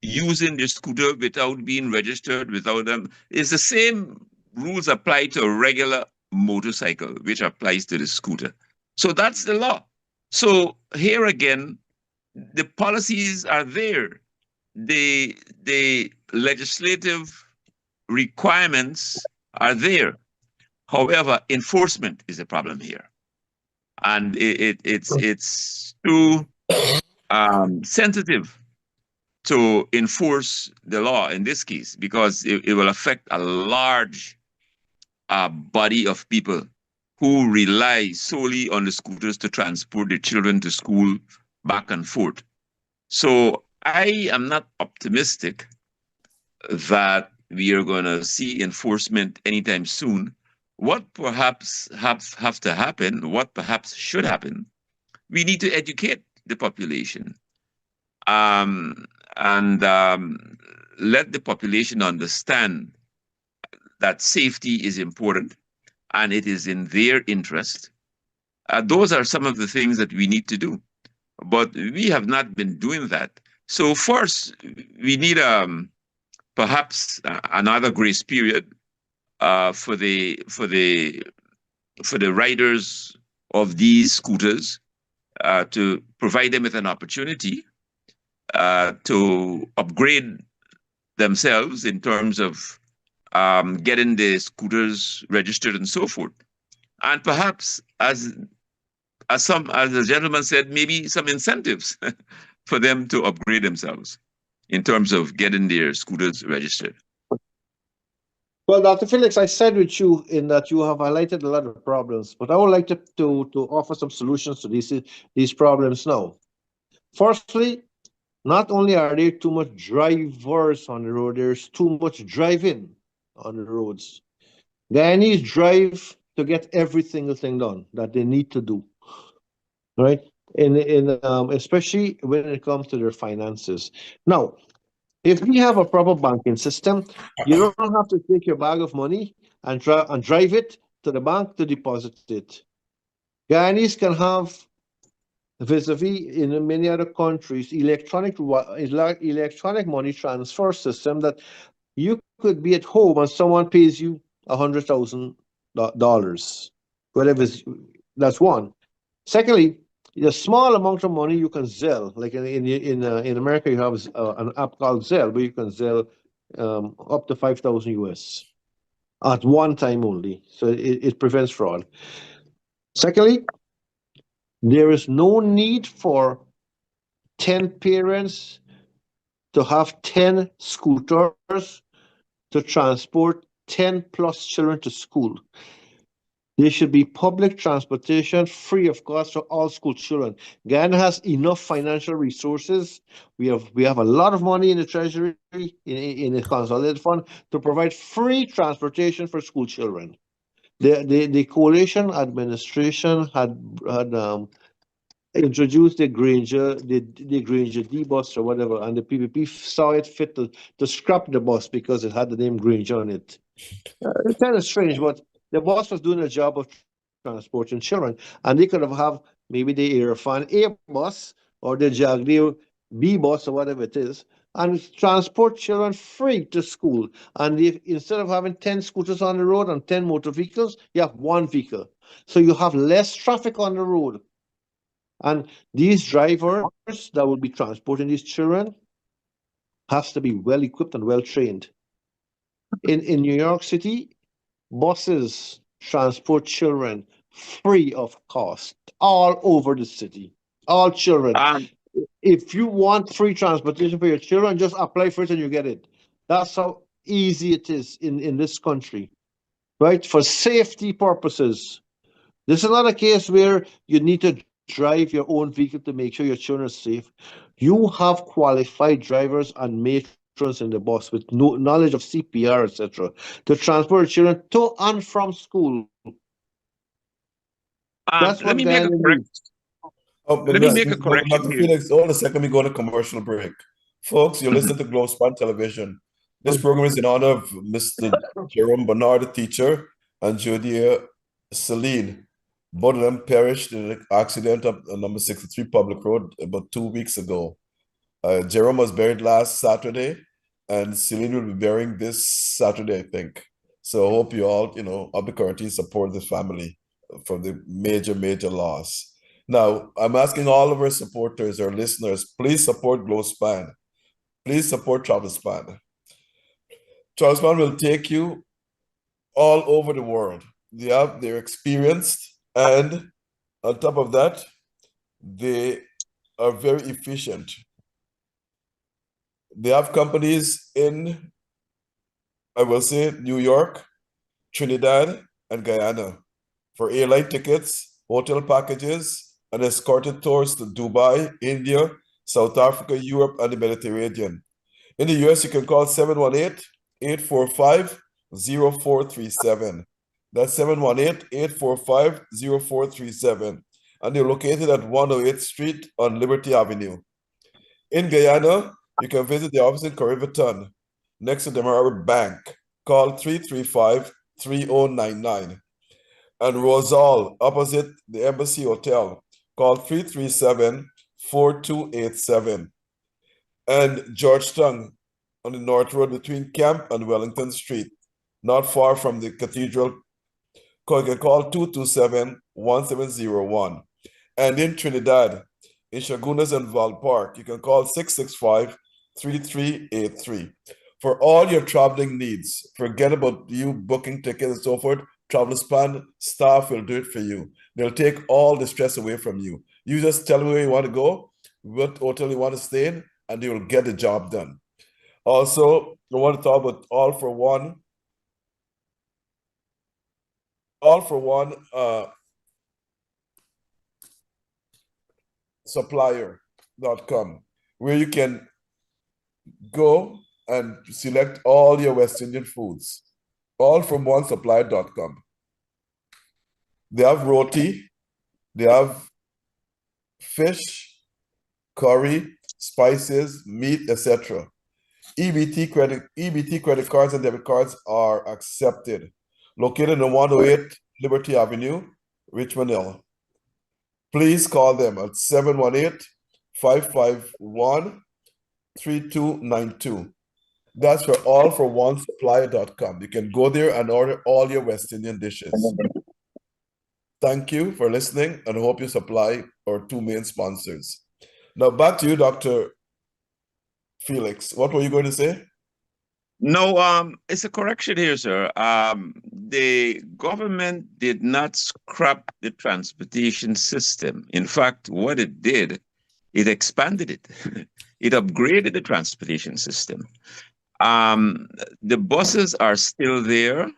using the scooter without being registered, without them. It's the same rules apply to a regular motorcycle, which applies to the scooter. So that's the law. So here again, the policies are there. The legislative requirements are there. However, enforcement is a problem here, and it's too sensitive to enforce the law in this case because it will affect a large body of people who rely solely on the scooters to transport their children to school back and forth. So I am not optimistic that we are going to see enforcement anytime soon. What perhaps have to happen, what perhaps should happen, we need to educate the population and let the population understand that safety is important and it is in their interest. Those are some of the things that we need to do, but we have not been doing that. So first, we need perhaps another grace period for the riders of these scooters to provide them with an opportunity to upgrade themselves in terms of getting the scooters registered and so forth. And perhaps, as the gentleman said, maybe some incentives for them to upgrade themselves in terms of getting their scooters registered. Well, Dr. Felix, I said with you in that you have highlighted a lot of problems, but I would like to offer some solutions to these problems now. Firstly, not only are there too much drivers on the road, there's too much driving on the roads. Guyanese drive to get every single thing done that they need to do, right? Especially when it comes to their finances. Now, if we have a proper banking system, you don't have to take your bag of money and drive it to the bank to deposit it. Guyanese can have, vis-a-vis in many other countries, electronic money transfer system that you could be at home and someone pays you $100,000, whatever. That's one. Secondly, the small amount of money you can Zelle, like in America, you have an app called Zelle, where you can Zelle up to 5,000 US at one time only. So it prevents fraud. Secondly, there is no need for 10 parents to have 10 scooters to transport 10 plus children to school. There should be public transportation free of cost for all school children. Ghana has enough financial resources. We have a lot of money in the treasury, in the consolidated fund, to provide free transportation for school children. The coalition administration had introduced the Granger D bus or whatever, and the PPP saw it fit to scrap the bus because it had the name Granger on it. It's kind of strange, but the bus was doing a job of transporting children, and they could have maybe the Aerofan A bus or the Jagdeo B bus or whatever it is, and transport children free to school. And instead of having 10 scooters on the road and 10 motor vehicles, you have one vehicle. So you have less traffic on the road. And these drivers that will be transporting these children has to be well equipped and well trained. In New York City, buses transport children free of cost all over the city. All children. If you want free transportation for your children, just apply for it and you get it. That's how easy it is in this country, right? For safety purposes. This is not a case where you need to drive your own vehicle to make sure your children are safe. You have qualified drivers and matrons in the bus with no knowledge of CPR, etc., to transport children to and from school. That's let me make a correction Dr. here. Felix, hold a second, we go on a commercial break. Folks, you listen to Globespan Television. This program is in honor of Mr. Jerome Bernard, the teacher, and Judea Celine. Both of them perished in an accident on number 63 Public Road about 2 weeks ago. Jerome was buried last Saturday, and Celine will be burying this Saturday, I think. So I hope you all, of the community support this family from the major loss. Now, I'm asking all of our supporters, our listeners, please support Globespan. Please support Globespan. Globespan will take you all over the world. They're experienced, and on top of that, they are very efficient. They have companies in, I will say, New York, Trinidad, and Guyana for airline tickets, hotel packages, and escorted tours to Dubai, India, South Africa, Europe, and the Mediterranean. In the US, you can call 718-845-0437. That's 718-845-0437. And they're located at 108th Street on Liberty Avenue. In Guyana, you can visit the office in Corriverton, next to the Marable Bank. Call 335-3099. And Rosal, opposite the Embassy Hotel, call 337-4287. And Georgetown, on the North Road between Camp and Wellington Street, not far from the cathedral, you can call 227-1701. And in Trinidad, in Chagunas and Val Park, you can call 665-3383. For all your traveling needs, forget about you booking tickets and so forth. Globespan staff will do it for you. They'll take all the stress away from you. You just tell them where you want to go, what hotel you want to stay in, and they will get the job done. Also, I want to talk about All for One supplier.com, where you can go and select all your West Indian foods. Allfromonesupplier.com. They have roti, they have fish, curry, spices, meat, etc. EBT credit cards and debit cards are accepted. Located in 108 Liberty Avenue, Richmond Hill. Please call them at 718-551-3292. That's for allforonesupplier.com. You can go there and order all your West Indian dishes. Thank you for listening, and I hope you supply our two main sponsors. Now back to you, Dr. Felix. What were you going to say? No, it's a correction here, sir. The government did not scrap the transportation system. In fact, what it did, it expanded it. It upgraded the transportation system. The buses are still there.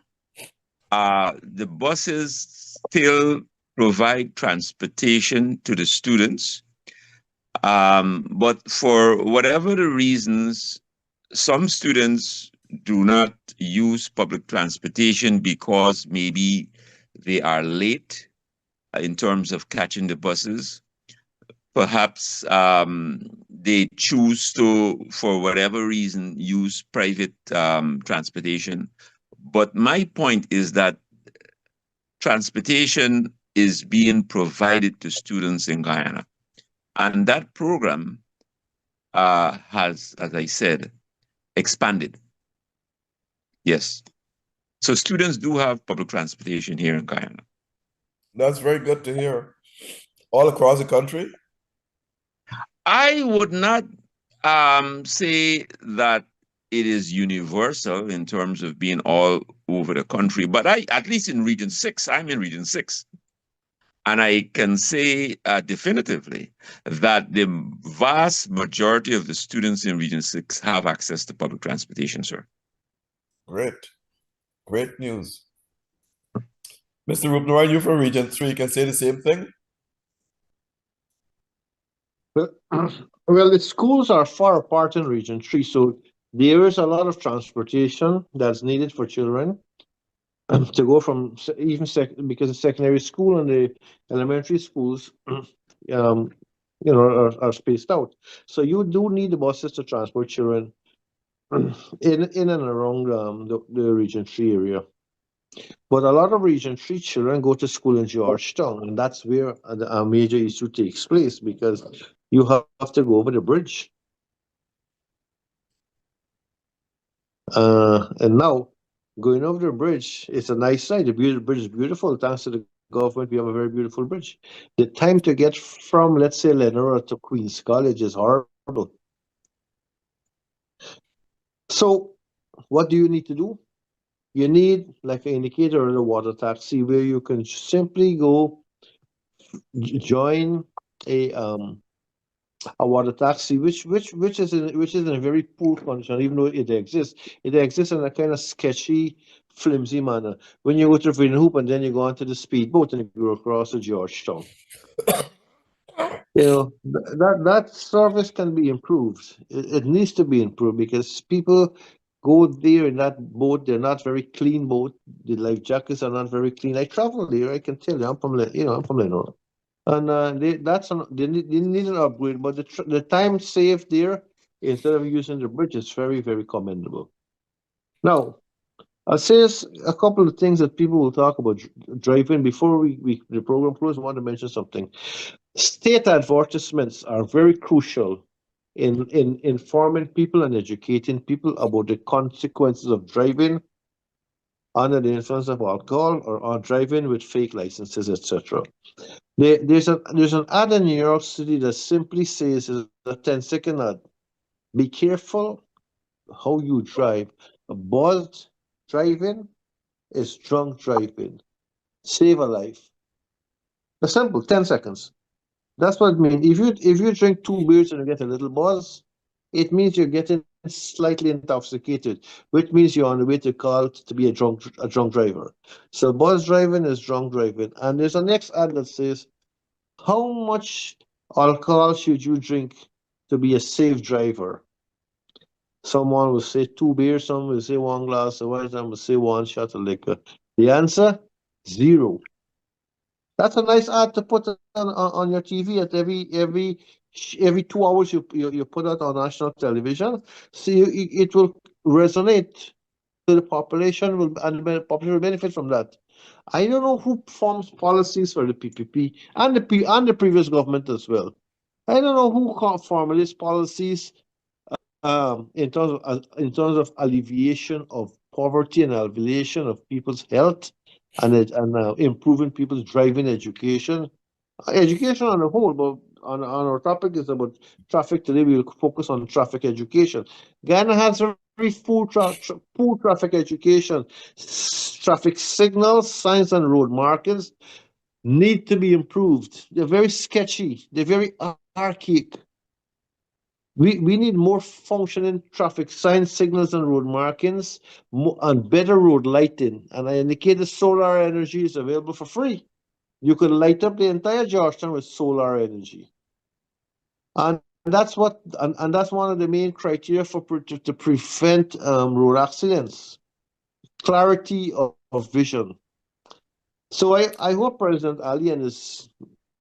The buses still provide transportation to the students. But for whatever the reasons, some students do not use public transportation because maybe they are late in terms of catching the buses. Perhaps they choose to, for whatever reason, use private transportation. But my point is that transportation is being provided to students in Guyana. And that program has, as I said, expanded. Yes. So students do have public transportation here in Guyana. That's very good to hear. All across the country? I would not say that it is universal in terms of being all over the country, but at least in Region 6, I'm in Region 6. And I can say definitively that the vast majority of the students in Region 6 have access to public transportation, sir. Great. Great news. Mr. Rupnarayan, you from Region 3, you can say the same thing? Well, the schools are far apart in Region 3, so there is a lot of transportation that's needed for children to go from even because the secondary school and the elementary schools, are spaced out. So you do need the buses to transport children in and around the Region 3 area. But a lot of Region 3 children go to school in Georgetown, and that's where a major issue takes place because you have to go over the bridge. And now going over the bridge, it's a nice sight. The bridge is beautiful. Thanks to the government, we have a very beautiful bridge. The time to get from, let's say, Lenora to Queen's College is horrible. So what do you need to do? You need like an indicator or a water taxi where you can simply go join a water taxi, which is in a very poor condition, even though it exists. It exists in a kind of sketchy, flimsy manner. When you go to Hoop and then you go onto the speedboat and you go across to Georgetown. That service can be improved. It needs to be improved because people go there in that boat. They're not very clean boat. The life jackets are not very clean. I travel there. I can tell you. I'm from Lenore. And they need an upgrade, but the time saved there instead of using the bridge is very, very commendable. Now, I'll say a couple of things that people will talk about driving before the program closes. I want to mention something. State advertisements are very crucial in informing people and educating people about the consequences of driving under the influence of alcohol or driving with fake licenses, etc. There's an ad in New York City that simply says, it's a 10-second ad, be careful how you drive. Buzzed driving is drunk driving. Save a life. It's simple, 10 seconds. That's what it means. If you drink 2 beers and you get a little buzz, it means you're getting slightly intoxicated, which means you're on the way to call to be a drunk driver. So buzz driving is drunk driving. And there's a next ad that says, how much alcohol should you drink to be a safe driver? Someone will say 2 beers, someone will say 1 glass of wine, someone will say 1 shot of liquor. The answer, 0. That's a nice ad to put on your TV at every 2 hours you put it on national television. So it will resonate to the population, and the population will benefit from that. I don't know who forms policies for the PPP and the previous government as well. I don't know who formulates policies in terms of alleviation of poverty and alleviation of people's health and improving people's driving education. Education on the whole, but on our topic is about traffic today. We will focus on traffic education. Ghana has very poor traffic education. Traffic signals, signs, and road markings need to be improved. They're very sketchy. They're very archaic. We need more functioning traffic signs, signals, and road markings, and better road lighting. And I indicated solar energy is available for free. You could light up the entire Georgetown with solar energy. And that's one of the main criteria to prevent road accidents. Clarity of vision. So I hope President Ali and his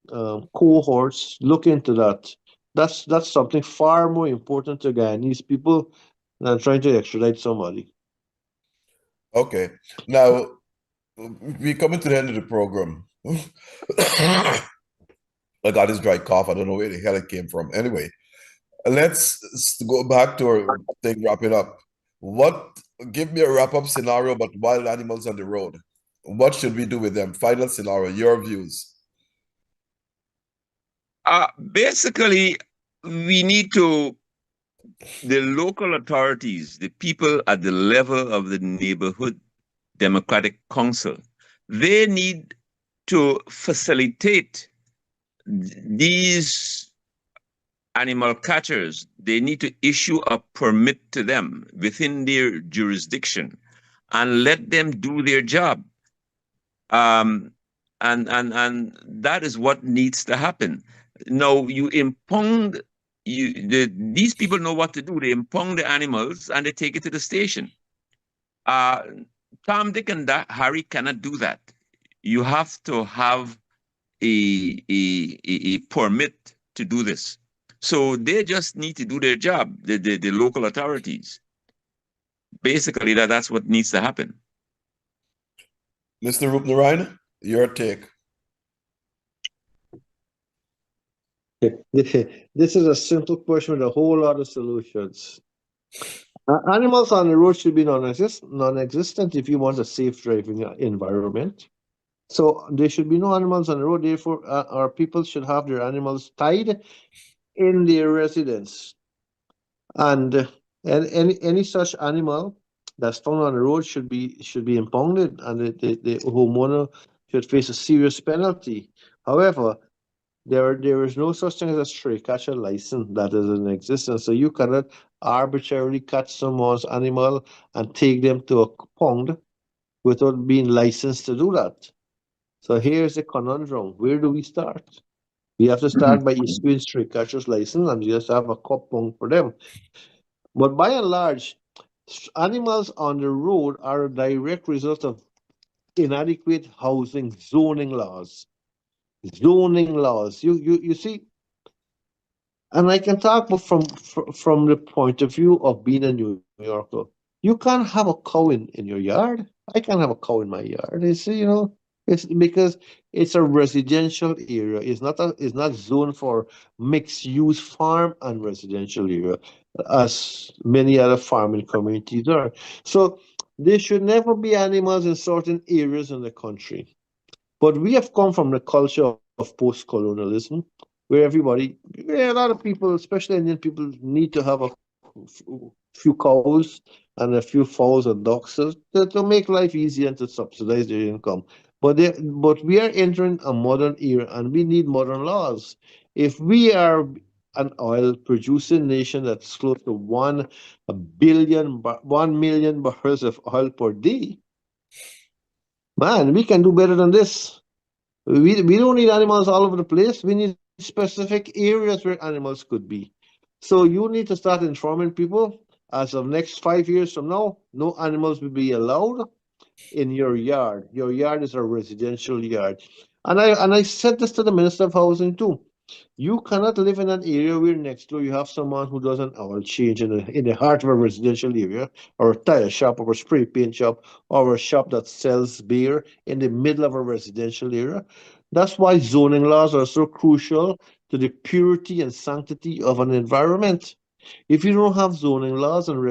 cohorts look into that. That's something far more important to Guyanese people than trying to extradite somebody. Okay. Now, we're coming to the end of the program. I got this dry cough. I don't know where the hell it came from. Anyway, let's go back to our thing, wrapping up. Give me a wrap-up scenario about wild animals on the road. What should we do with them? Final scenario, your views. Basically, we need to, the local authorities, the people at the level of the neighborhood democratic council, they need to facilitate these animal catchers. They need to issue a permit to them within their jurisdiction and let them do their job. And that is what needs to happen. Now, you impound, these people know what to do. They impound the animals and they take it to the station. Tom, Dick, and Harry cannot do that. You have to have a permit to do this. So they just need to do their job, the local authorities. Basically, that's what needs to happen. Mr. Roopnarayan, your take. This is a simple question with a whole lot of solutions. Animals on the road should be non-existent if you want a safe driving environment. So there should be no animals on the road. Therefore, our people should have their animals tied in their residence, and any such animal that's found on the road should be impounded, and the homeowner should face a serious penalty. However, there is no such thing as a stray catcher license that is in existence. So you cannot arbitrarily catch someone's animal and take them to a pound without being licensed to do that. So here's the conundrum. Where do we start? We have to start by issuing stray catcher's license and just have a cup pound for them. But by and large, animals on the road are a direct result of inadequate housing zoning laws. Zoning laws. You see, and I can talk from the point of view of being a New Yorker. You can't have a cow in your yard. I can't have a cow in my yard. It's because it's a residential area. It's not zoned for mixed use farm and residential area, as many other farming communities are. So there should never be animals in certain areas in the country. But we have come from the culture of post-colonialism, where a lot of people, especially Indian people, need to have a few cows and a few fowls and ducks to make life easier and to subsidize their income. But we are entering a modern era, and we need modern laws. If we are an oil producing nation that's close to 1 million barrels of oil per day, man, we can do better than this. We don't need animals all over the place. We need specific areas where animals could be. So you need to start informing people. As of next 5 years from now, no animals will be allowed in your yard. Your yard is a residential yard. And I said this to the Minister of Housing too. You cannot live in an area where next door you have someone who does an oil change in the heart of a residential area, or a tire shop, or a spray paint shop, or a shop that sells beer in the middle of a residential area. That's why zoning laws are so crucial to the purity and sanctity of an environment. If you don't have zoning laws and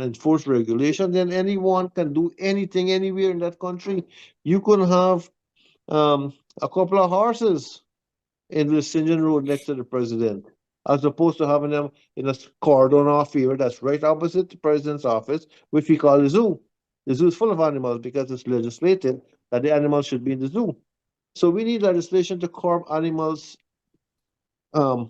enforced regulation, then anyone can do anything anywhere in that country. You can have a couple of horses in the St. John Road next to the president, as opposed to having them in a cordon off area that's right opposite the president's office, which we call the zoo. The zoo is full of animals because it's legislated that the animals should be in the zoo. So we need legislation to curb animals'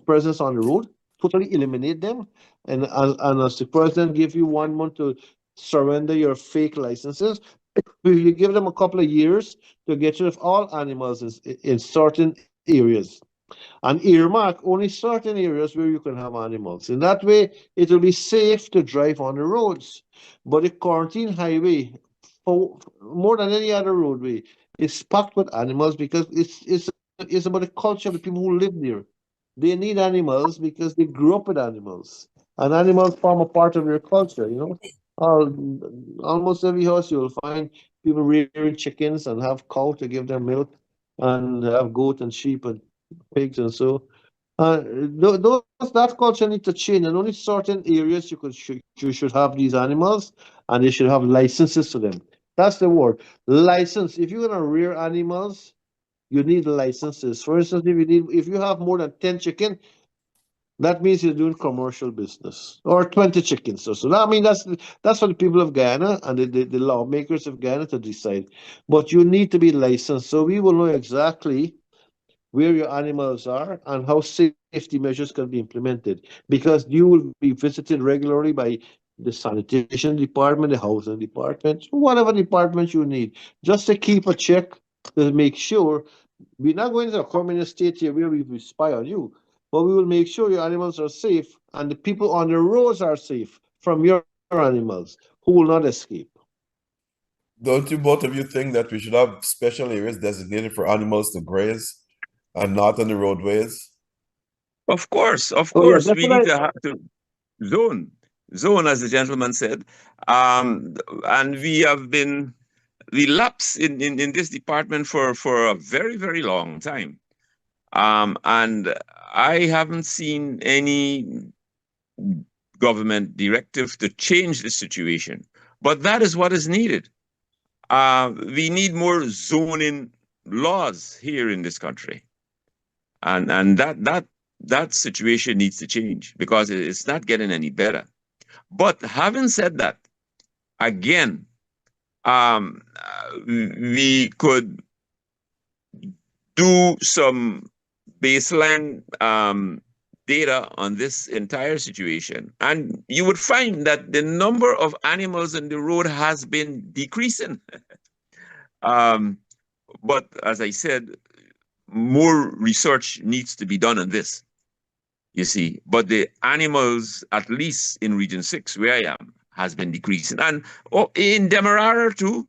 presence on the road, totally eliminate them, and as the president give you 1 month to surrender your fake licenses, if you give them a couple of years to get rid of all animals in certain areas and earmark only certain areas where you can have animals. In that way, it will be safe to drive on the roads. But the quarantine highway, for more than any other roadway, is packed with animals because it's about the culture of the people who live there. They need animals because they grew up with animals, and animals form a part of their culture. Almost every house you'll find people rearing chickens and have cow to give them milk, and have goat and sheep and pigs and so. That culture need to change, and only certain areas you should have these animals, and they should have licenses to them. That's the word, license. If you're gonna rear animals, you need licenses. For instance, if you have more than 10 chicken, that means you're doing commercial business, or 20 chickens. So I mean that's for the people of Guyana and the lawmakers of Guyana to decide. But you need to be licensed, so we will know exactly where your animals are and how safety measures can be implemented, because you will be visited regularly by the sanitation department, the housing department, whatever department you need, just to keep a check to make sure. We're not going to a communist state here where we will spy on you, but we will make sure your animals are safe and the people on the roads are safe from your animals who will not escape. Don't you both of you think that we should have special areas designated for animals to graze and not on the roadways? Of Oh yeah, course, we need definitely. to have to zone, as the gentleman said. And we lapse in this department for a very, very long time. And I haven't seen any government directive to change the situation. But that is what is needed. We need more zoning laws here in this country, and that situation needs to change because it's not getting any better. But having said that, again, we could do some baseline data on this entire situation, and you would find that the number of animals on the road has been decreasing. But as I said, more research needs to be done on this, you see. But the animals, at least in Region 6, where I am, has been decreasing. And in Demerara too,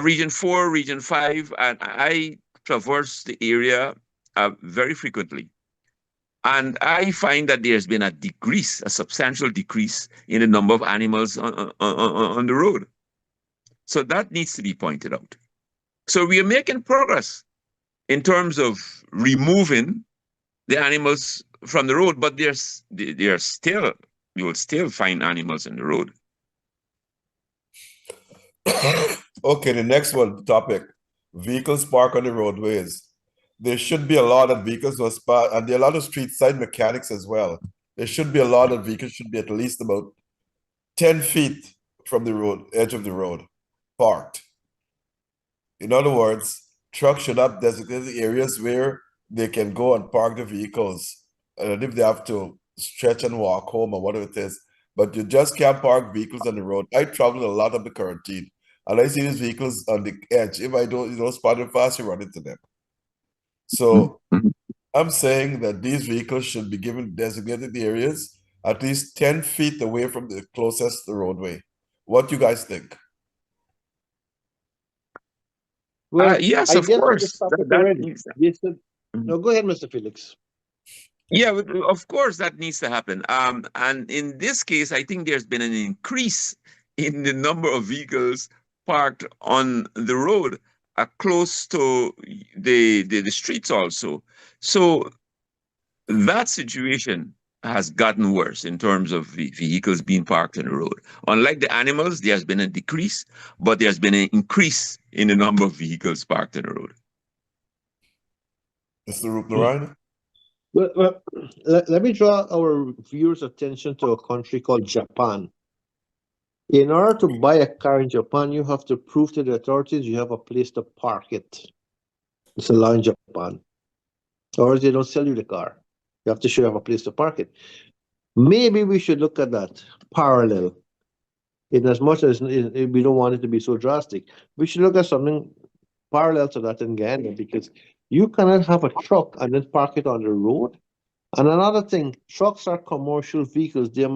Region 4, Region 5, and I traverse the area very frequently. And I find that there's been a decrease, a substantial decrease in the number of animals on the road. So that needs to be pointed out. So we are making progress in terms of removing the animals from the road, but you will still find animals on the road. Okay, the next topic, vehicles parked on the roadways. There should be a lot of vehicles and there are a lot of street side mechanics as well. There should be a lot of vehicles should be at least about 10 feet from the road, edge of the road, parked. In other words, trucks should have designated areas where they can go and park the vehicles. And if they have to stretch and walk home or whatever it is, but you just can't park vehicles on the road. I travel a lot on the quarantine and I see these vehicles on the edge. If I don't, spot them fast, you run into them. So I'm saying that these vehicles should be given designated areas at least 10 feet away from the closest roadway. What do you guys think? Well, yes, I of guess course. No, go ahead, Mr. Felix. Yeah, of course that needs to happen. And in this case, I think there's been an increase in the number of vehicles parked on the road close to the streets also. So that situation has gotten worse in terms of vehicles being parked on the road. Unlike the animals, there's been a decrease, but there's been an increase in the number of vehicles parked on the road. Mr. Rupnarayan? Well, let me draw our viewers' attention to a country called Japan. In order to buy a car in Japan, you have to prove to the authorities you have a place to park it. It's a law in Japan. Or they don't sell you the car. You have to show you have a place to park it. Maybe we should look at that parallel. In as much as we don't want it to be so drastic, we should look at something parallel to that in Ghana, because you cannot have a truck and then park it on the road. And another thing, trucks are commercial vehicles. There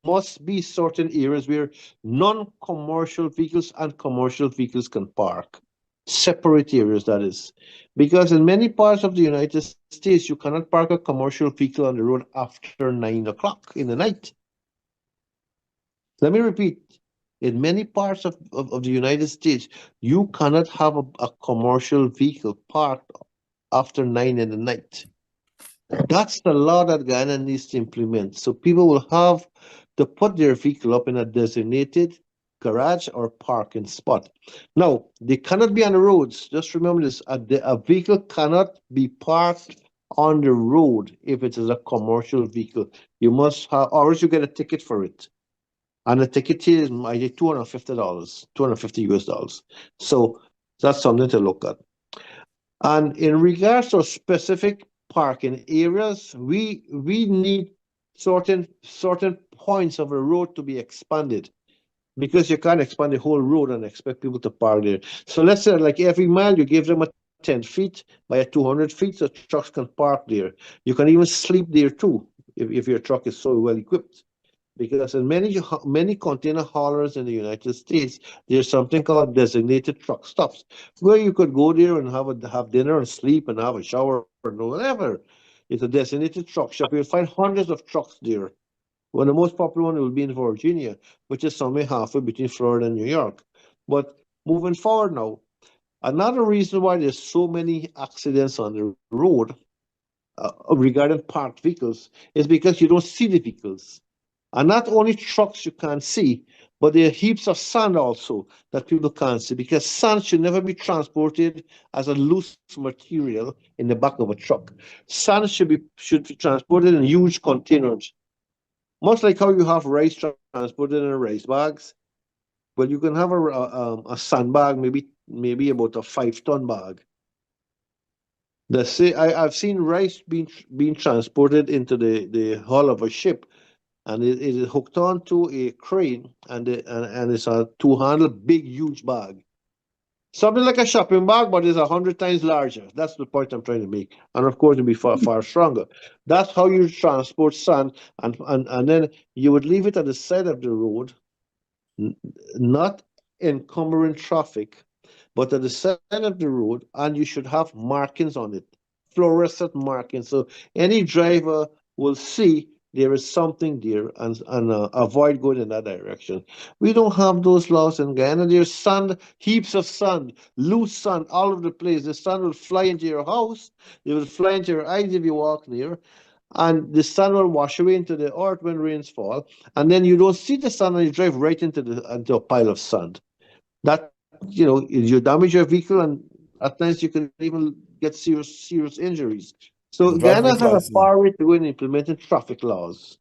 must be certain areas where non-commercial vehicles and commercial vehicles can park. Separate areas, that is. Because in many parts of the United States, you cannot park a commercial vehicle on the road after 9 o'clock in the night. Let me repeat. In many parts of the United States, you cannot have a commercial vehicle parked after 9 in the night. That's the law that Ghana needs to implement. So people will have to put their vehicle up in a designated garage or parking spot. Now, they cannot be on the roads. Just remember this, a vehicle cannot be parked on the road if it is a commercial vehicle. You must have, or else you get a ticket for it. And the ticket here is $250, $250 US. So that's something to look at. And in regards to specific parking areas, we need certain points of a road to be expanded, because you can't expand the whole road and expect people to park there. So let's say like every mile you give them a 10 feet by a 200 feet, so trucks can park there. You can even sleep there too if your truck is so well equipped. Because in many container haulers in the United States, there's something called designated truck stops, where you could go there and have dinner and sleep and have a shower or whatever. It's a designated truck shop. You'll find hundreds of trucks there. Well, the most popular one will be in Virginia, which is somewhere halfway between Florida and New York. But moving forward now, another reason why there's so many accidents on the road regarding parked vehicles is because you don't see the vehicles. And not only trucks you can't see, but there are heaps of sand also that people can't see, because sand should never be transported as a loose material in the back of a truck. Sand should be transported in huge containers, much like how you have rice transported in rice bags. Well, you can have a sandbag, maybe about a 5-ton bag. I've seen rice being transported into the hull of a ship, and it is hooked onto a crane, and it's a 2-handle big huge bag, something like a shopping bag, but it's 100 times larger. That's the point I'm trying to make, and of course it'll be far stronger. That's how you transport sand, and then you would leave it at the side of the road, not encumbering traffic, but at the side of the road, and you should have markings on it, fluorescent markings, so any driver will see there is something there, and avoid going in that direction. We don't have those laws in Guyana. There's sand, heaps of sand, loose sand all over the place. The sand will fly into your house, it will fly into your eyes if you walk near, and the sun will wash away into the earth when rains fall, and then you don't see the sun, and you drive right into a pile of sand. That, you damage your vehicle, and at times you can even get serious injuries. So Guyana Driver's has a license. far way to go in implementing traffic laws.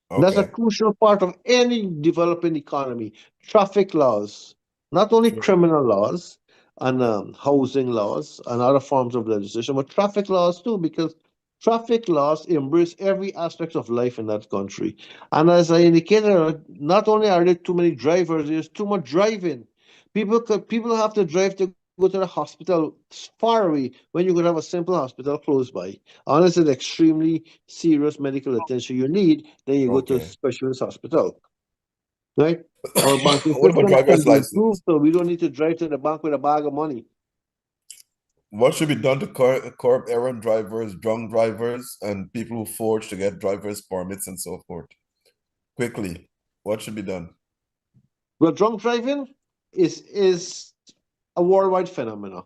That's a Okay. crucial part of any developing economy. Traffic laws, not only Sure. criminal laws and housing laws and other forms of legislation, but traffic laws too, because traffic laws embrace every aspect of life in that country. And as I indicated, not only are there too many drivers, there's too much driving. People have to drive to go to the hospital far away when you could have a simple hospital close by. Unless it's extremely serious medical attention you need, then you go to a Okay. specialist hospital, right? Our banking What about system can driver's be improved, license? so we don't need to drive to the bank with a bag of money. What should be done to curb errand drivers, drunk drivers, and people who forge to get driver's permits and so forth? Quickly, what should be done? Well, drunk driving is a worldwide phenomenon.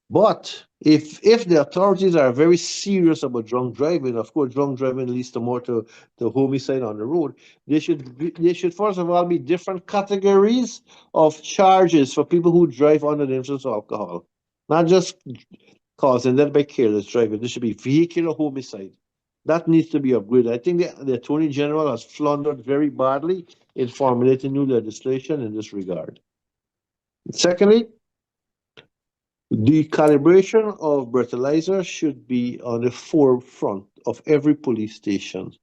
But if the authorities are very serious about drunk driving, of course, drunk driving leads to more to homicide on the road. There should first of all be different categories of charges for people who drive under the influence of alcohol, not just causing death by careless driving. There should be vehicular homicide. That needs to be upgraded. I think the Attorney General has floundered very badly in formulating new legislation in this regard. Secondly, the calibration of breathalyzer should be on the forefront of every police station.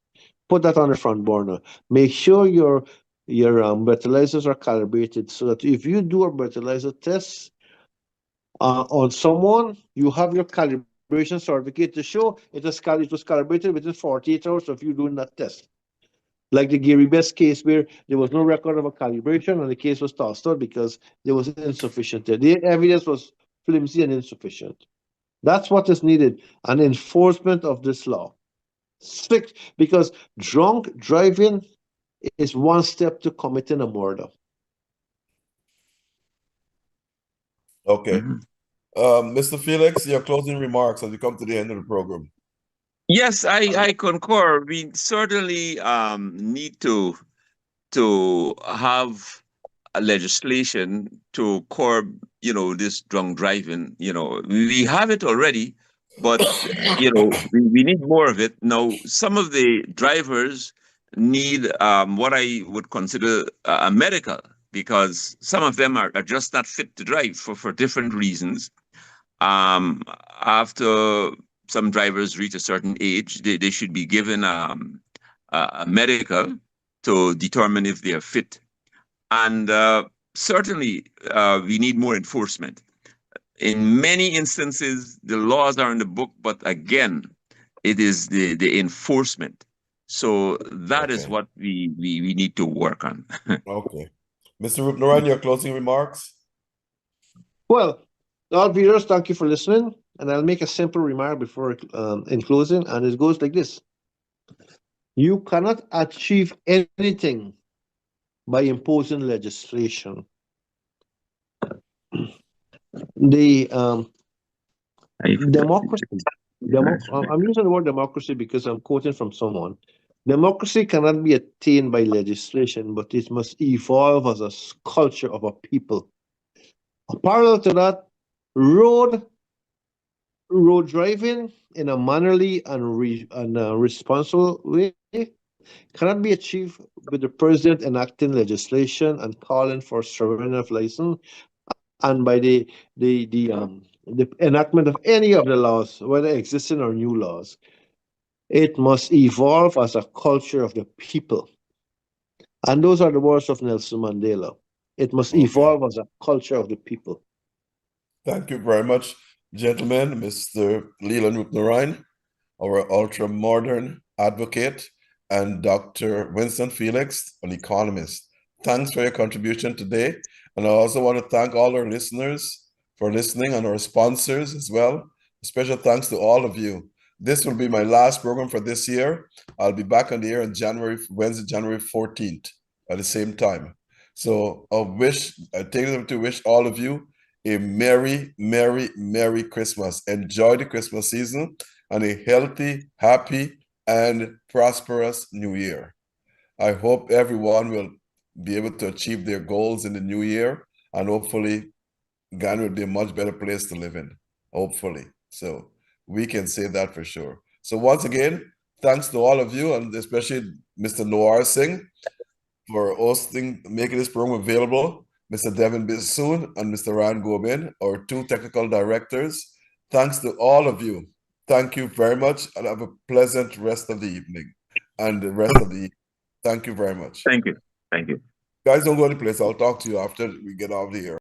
Put that on the front burner. Make sure your breathalyzers are calibrated so that if you do a breathalyzer test on someone, you have your calibration certificate to show it was calibrated within 48 hours of you doing that test. Like the Gary Best case, where there was no record of a calibration and the case was tossed out because there was insufficient. The evidence was flimsy and insufficient. That's what is needed, an enforcement of this law. Strict, because drunk driving is one step to committing a murder. Okay. Mhm. Mr. Felix, your closing remarks as we come to the end of the program. Yes, I concur. We certainly need to have a legislation to curb, this drunk driving. We have it already, but we need more of it. Now, some of the drivers need what I would consider a medical, because some of them are just not fit to drive for different reasons. Um, After some drivers reach a certain age, they should be given a medical to determine if they are fit. And certainly, we need more enforcement. In many instances, the laws are in the book, but again, it is the enforcement. So that is Okay. what we need to work on. Okay. Mr. Rupnaran, your closing remarks? Well, all viewers, thank you for listening. And I'll make a simple remark before in closing, and it goes like this. You cannot achieve anything by imposing legislation. The democracy, I'm using the word democracy because I'm quoting from someone. Democracy cannot be attained by legislation, but it must evolve as a culture of a people. Parallel to that, road driving in a mannerly and responsible way cannot be achieved with the president enacting legislation and calling for surrender of license, and by the enactment of any of the laws, whether existing or new laws. It must evolve as a culture of the people. And those are the words of Nelson Mandela. It must Okay. evolve as a culture of the people. Thank you very much, gentlemen. Mr. Leland Rupnarine, our ultra-modern advocate, and Dr. Winston Felix, an economist. Thanks for your contribution today. And I also want to thank all our listeners for listening and our sponsors as well. A special thanks to all of you. This will be my last program for this year. I'll be back on the air on Wednesday, January 14th at the same time. So I take them to wish all of you a merry, merry, merry Christmas. Enjoy the Christmas season and a healthy, happy, and prosperous new year. I hope everyone will be able to achieve their goals in the new year, and hopefully Ghana will be a much better place to live in, hopefully. So we can say that for sure. So once again, thanks to all of you, and especially Mr. Noir Singh for making this program available. Mr. Devin Bissoon and Mr. Ryan Gobin, our two technical directors. Thanks to all of you. Thank you very much, and have a pleasant rest of the evening and the rest of the evening. Thank you very much. Thank you. Thank you. Guys, don't go any place. I'll talk to you after we get off the air.